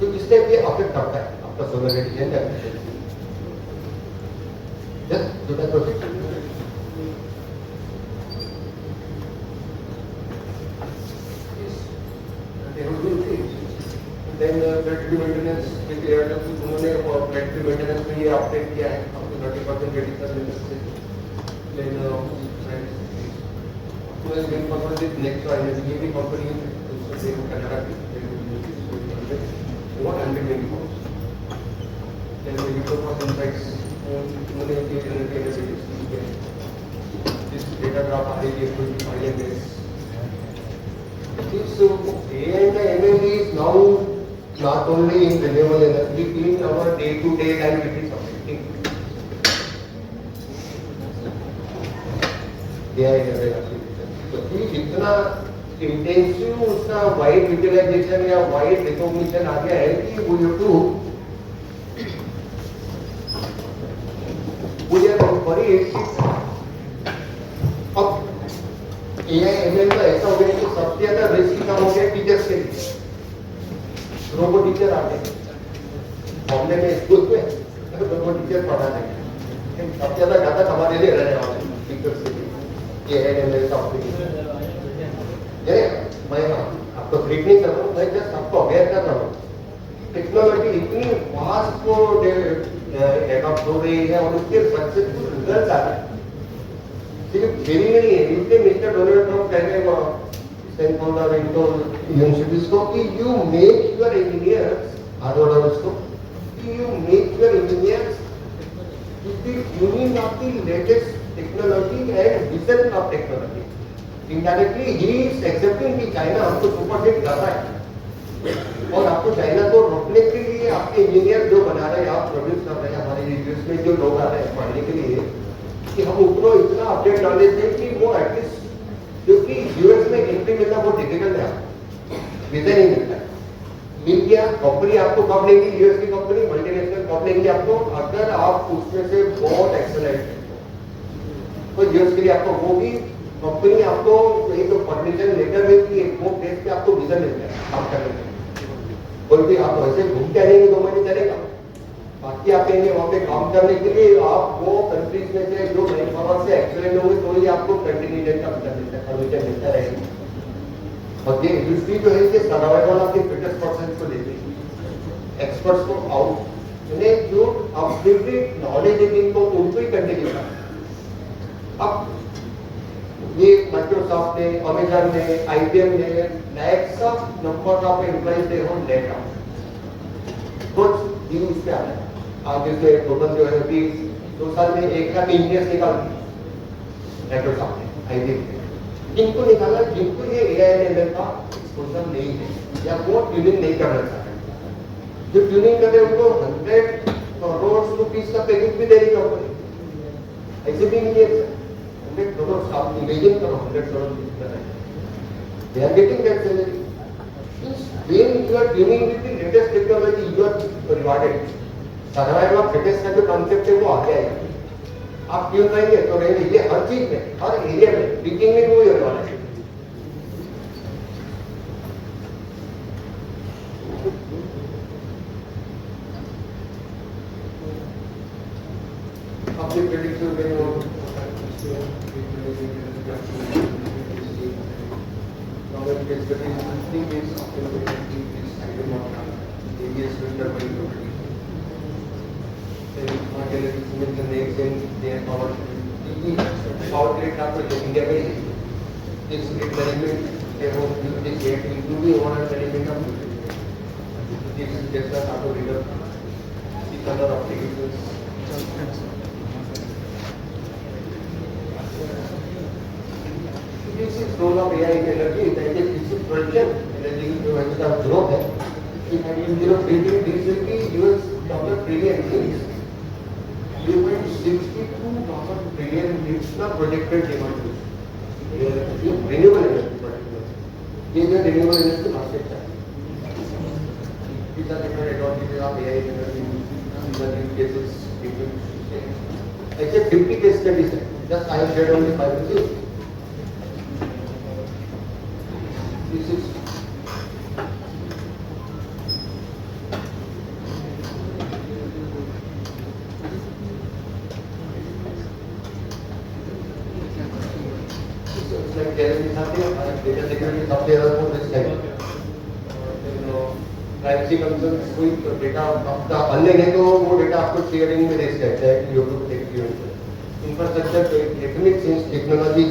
तो इससे ये अफेक्ट करता है आपका सोलर रेडिएशन का efficiency. Just do that process. Then battery maintenance with AirTech उन्होंने battery maintenance में ये अपडेट किया है, आपको 30% reduction मिल सकते हैं। Then तो main purpose is next energy, ये भी कंपनी है, उससे कनाडा की, वो 100 million। Then the report insights उन्होंने ये energy किया, this data graph आ रही है, कोई फाइल है। This AI and ML is now not only in renewable energy, in our day-to-day life it is affecting. AI and ML application. क्योंकि जितना intensive उसका वाइड यूटिलाइजेशन या वाइड रिकॉग्निशन आ गया है कि वो यूट्यूब अब AI ML का ऐसा हो गया कि सबसे ज्यादा रिस्क काम हो गया टीचर्स के लिए। रोबोट टीचर आ गए बॉम्बे में स्कूल में, रोबोट टीचर पढ़ा देंगे, सबसे ज्यादा घातक हमारे लिए रहने वाले टीचर्स के लिए AI ML का एप्लीकेशन। मैं आपको ब्रेक नहीं कर रहा हूँ, मैं जस्ट आपको अवेयर कर रहा हूँ। टेक्नोलॉजी इतनी फास्ट को एडॉप्ट हो रही है और उसके सक्सेसफुल रिजल्ट आ रहे हैं। सिर्फ मेरी नहीं है, इतने मिस्टर डोनाल्ड ट्रम्प कह रहे हैं स्टैनफोर्ड और इनको यूनिवर्सिटीज को कि you make your engineers, Harvard और उसको कि you make your engineers to be tuning of the latest technology and vision of technology. Indirectly, he is accepting कि चाइना हमको सुपरसेट कर रहा है और आपको चाइना को रोकने के लिए आपके इंजीनियर जो बना रहे हैं, आप प्रोड्यूस कर रहे हैं, हमारे यूएस में जो लोग आ रहे हैं पढ़ने के लिए कि हम उनको इतना अपडेट डाले थे कि वो एटलीस्ट, क्योंकि यूएस में एंट्री मिलना बहुत डिफिकल्ट है, वीजा नहीं मिलता है। मिल गया, कंपनी आपको कब लेंगी, यूएस की कंपनी मल्टीनेशनल कब लेंगी आपको, अगर आप उसमें से बहुत एक्सेलेंट है तो यूएस के लिए आपको वो भी कंपनी आपको एक परमिशन लेटर में कि एक वो प्लेस पे आपको वीजा मिलता है काम करने के। कोई भी आप वैसे घूम के आएंगे 2 महीने चलेगा, बाकी आप कहेंगे वहाँ पे काम करने के लिए आप वो कंट्रीज में से जो मैन पावर से एक्सेलेंट होंगे तो ही आपको कंटिन्यूएशन का परमिशन मिलता रहेगा। और ये इंडस्ट्री जो है ये survival of the fittest person को लेती है, एक्सपर्ट्स को आउट इन्हें जो अपडेटेड नॉलेज है जिनको उनको ही कंटिन्यू करना। अब ये माइक्रोसॉफ्ट ने, अमेजन ने, IBM ने lakhs of number of employees they home let out. कुछ न्यूज पे आ रहा है आज जैसे टोटल जो है अभी 2 साल में 1 लाख इंजीनियर्स निकाल दिए माइक्रोसॉफ्ट ने, IBM ने। जिनको निकाला, जिनको ये AI लेवल का एक्सपोजर नहीं है या वो ट्यूनिंग नहीं करना चाहते, जो ट्यूनिंग कर रहे हैं उनको 100 करोड़ रुपीस का पैकेज भी दे रही कंपनी। ऐसे भी नहीं है 100 करोड़, आप इमेजिन करो 100 करोड़ रुपीस का, they are getting that salary. When you are tuning with the latest technology, you are rewarded. Survival of fittest का जो कॉन्सेप्ट है वो आ गया है, आप ट्यून रहेंगे तो रहेंगे। ये हर चीज में, हर एरिया में, टीचिंग में वो होने वाला है। अपनी प्रेडिक्शन में वो power grid आपको इंडिया में इस ग्रिड मैनेजमेंट के वो this grid will be over management of this is just a auto reader, the color applications. This is role of AI in energy, that is this is production energy जो इसका growth है कि 1903 this will be $1 trillion. $62 trillion is the projected demand. Renewable energy particularly. ये जो renewable energy market है, these are different advantages of AI energy. These are use cases. ऐसे 50 case studies हैं. Just I have shared only 5 with you. This is data security सबसे ज़्यादा तो risk है। Privacy concern कोई डेटा आपका अलग है तो वो डेटा आपको शेयरिंग में रिस्क है, चाहे YouTube tech infrastructure electronic sense technology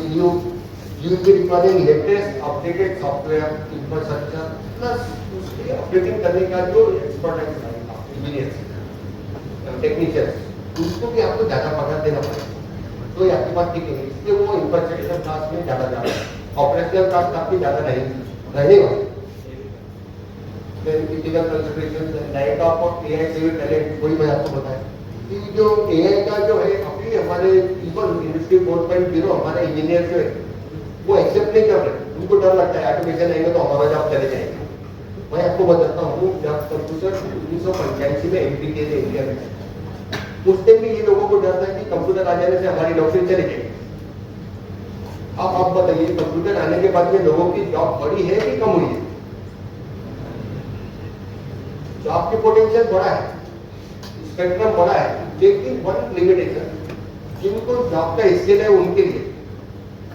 you will be requiring latest updated software infrastructure plus उसके अपडेटिंग करने का जो एक्सपर्ट है इंजीनियर्स टेक्नीशियंस उसको भी आपको ज़्यादा पगार देना पड़ेगा, तो ये आपके पास ठीक है। इसलिए वो इंफ्रास्ट्रक्चर क्लास में ज़्यादा जा रहा है, ऑपरेशनल कास्ट काफी ज्यादा नहीं रहने वाले। Critical considerations like of AI से टैलेंट वही मैं आपको बताया कि जो AI का जो है अभी हमारे इवन इंडस्ट्री 4.0 हमारे इंजीनियर जो है वो एक्सेप्ट नहीं कर रहे, उनको डर लगता है ऑटोमेशन आएंगे तो हमारा जॉब चले जाएंगे। मैं आपको बताता हूँ जब कंप्यूटर 1985 में एंट्री किए थे इंडिया में, उस टाइम भी ये लोगों को डर था कि कंप्यूटर आ जाने से हमारी नौकरी चली जाएगी। अब आप बताइए कंप्यूटर आने के बाद में लोगों की जॉब बढ़ी है कि कम हुई है? जॉब की पोटेंशियल बढ़ा है, स्पेक्ट्रम बढ़ा है, लेकिन वन लिमिटेशन, जिनको जॉब का स्किल है उनके लिए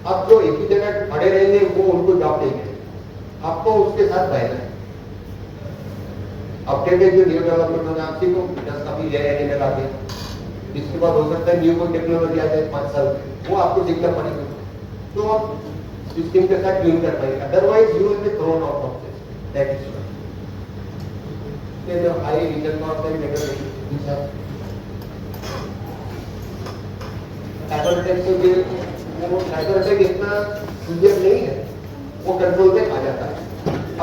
अब जो एक ही जगह खड़े रहेंगे वो उनको जॉब नहीं मिलेगी। आपको उसके साथ बहना है। अपडेटेड जो न्यू डेवलपमेंट होना आप सीखो, 10 अभी एनिमल आ गया, इसके बाद हो सकता है न्यू कोई टेक्नोलॉजी आ जाए 5 साल में, वो आपको सीखना पड़ेगा, तो आप सिस्टम के साथ ट्यून कर पाएंगे, otherwise you will be thrown out of this, that is why high region का होता है नेगेटिव साइबर अटैक से वो साइबर अटैक इतना सीवियर नहीं है, वो कंट्रोल में आ जाता है।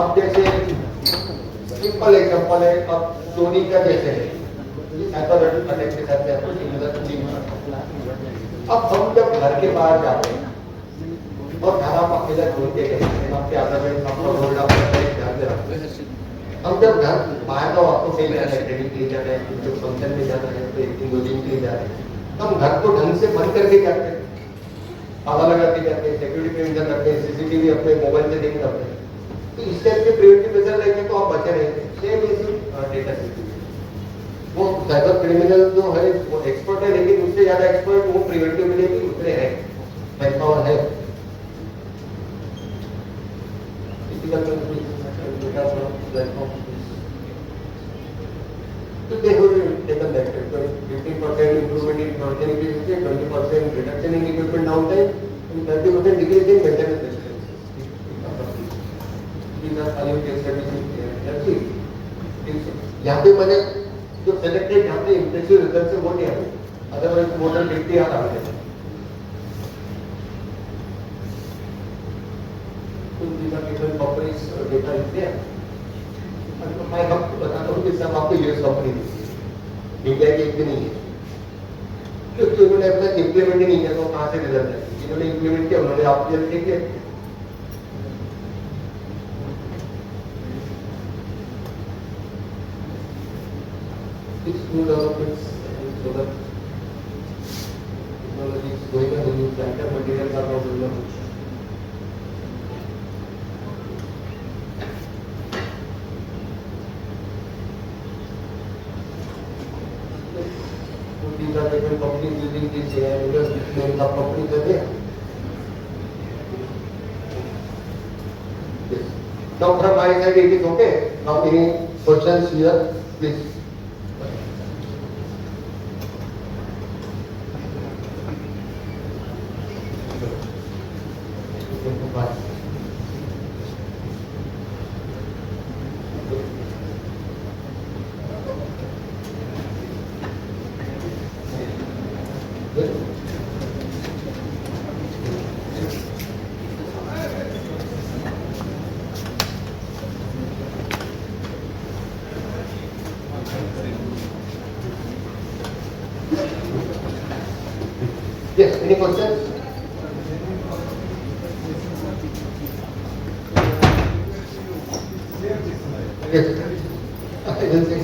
अब जैसे सिंपल एग्जांपल है, अब चोरी का जैसे है साइबर अटैक के साथ अब हम जब घर के बाहर जाते हैं और घर आप अकेला छोड़ के गए, आपके आधार में अपना रोड आप ध्यान में रखते हैं, हम जब घर बाहर का आपको कहीं जाना है, ट्रेनिंग के लिए जाना है, जो फंक्शन में जाना है, तो 1-2 दिन के लिए जा रहे हैं, हम घर को ढंग से बंद करके जाते हैं, ताला लगा के जाते हैं, सिक्योरिटी प्रिवेंशन रखते हैं, सीसीटीवी अपने मोबाइल से देख रखते हैं, तो इस टाइप के प्रिवेंटिव मेजर लेंगे तो आप बचे रहेंगे। सेम इज डेटा सिक्योरिटी, वो साइबर क्रिमिनल जो है वो एक्सपर्ट है, लेकिन उससे ज्यादा एक्सपर्ट वो प्रिवेंटिव में भी उतने हैं, मैन पावर है। So they have taken that 50% improvement in productivity, 20% reduction in equipment downtime, and 30% decrease in maintenance expenses. These are allocated statistics. यहाँ पे मैंने जो selected यहाँ पे impressive results है वो नहीं आए, otherwise more than 50 आ रहे हैं। तो these are different companies data is there. मैं आपको बताता हूँ कि सब आपको यूएस कंपनी दी, इंडिया की एक भी नहीं है, क्योंकि उन्होंने अपना इम्प्लीमेंट ही नहीं किया, तो कहाँ से रिजल्ट है? जिन्होंने इम्प्लीमेंट किया उन्होंने आपके लिए ठीक है। New developments in solar technology is going on, new planter materials are now developed. These are different companies using this AI because names of companies are there. Yes. Now from my side it is okay. Now any questions here, please. Yes, any questions? Yes. I will say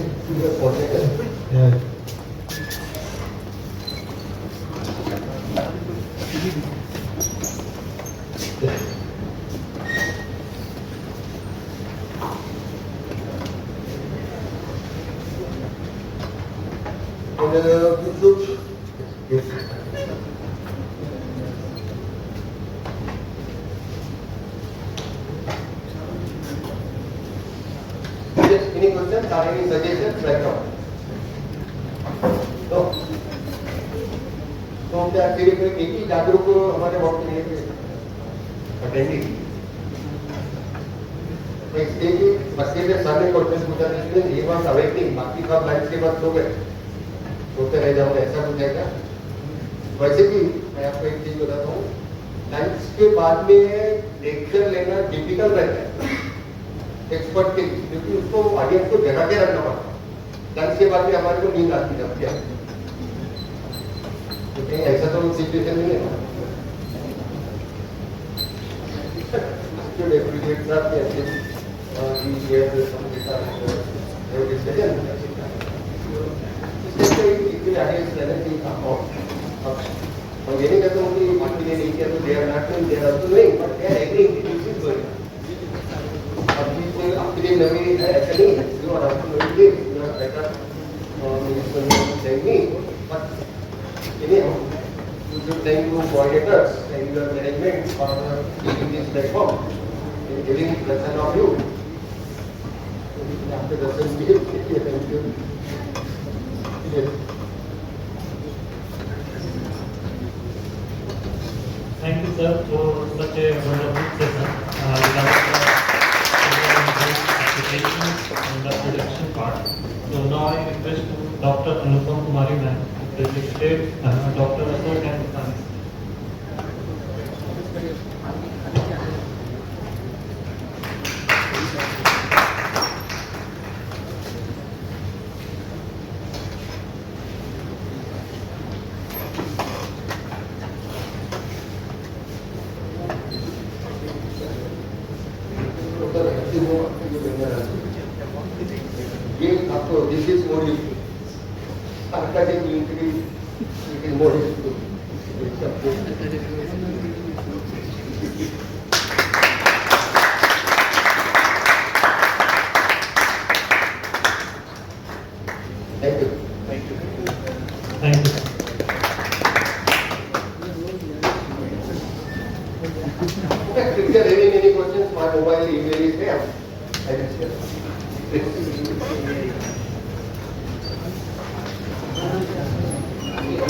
Yeah. Yes, any questions or any suggestions right now? No. तो क्या सिर्फ एक ही जागरूक हमारे वक्त में attending इसके लिए बच्चे के सामने क्वेश्चन पूछा इसलिए ये बात अवेटिंग बाकी सब लाइफ के बाद हो गए सोते रह जाओगे ऐसा कुछ है क्या? वैसे भी मैं आपको एक चीज बताता हूँ, लंच के बाद में एक्शन लेना डिफिकल्ट रहता है एक्सपर्ट के लिए, क्योंकि उसको ऑडियंस को जगा के रखना पड़ता है। लंच के बाद में हमारे को नींद आती है, क्या तो कहीं ऐसा तो सिचुएशन नहीं है। Should appreciate that we share some data and discussion. इसलिए ऑडियंस रहना चाहिए। और ये नहीं कहता हूँ कि बाकी ने नहीं किया तो they are not doing, they are also doing, but they are agreeing this is going. अब ये कोई आपके लिए नवी है ऐसा नहीं है, you are also doing this, you are better minister saying, but anyhow you should thank to coordinators and your management for giving this platform. giving lesson of you. After the lesson, give. Yes. Thank you, sir, for such a wonderful session. Applications and the production part. So now I request to Dr. Anupam Kumari ma'am, Representative Dr. Ashok and Sons. Yes, of course, this is more useful. Architect usually it is more useful. Thank you. Thank you. Thank you. If there are any questions, my mobile email is there. I will share.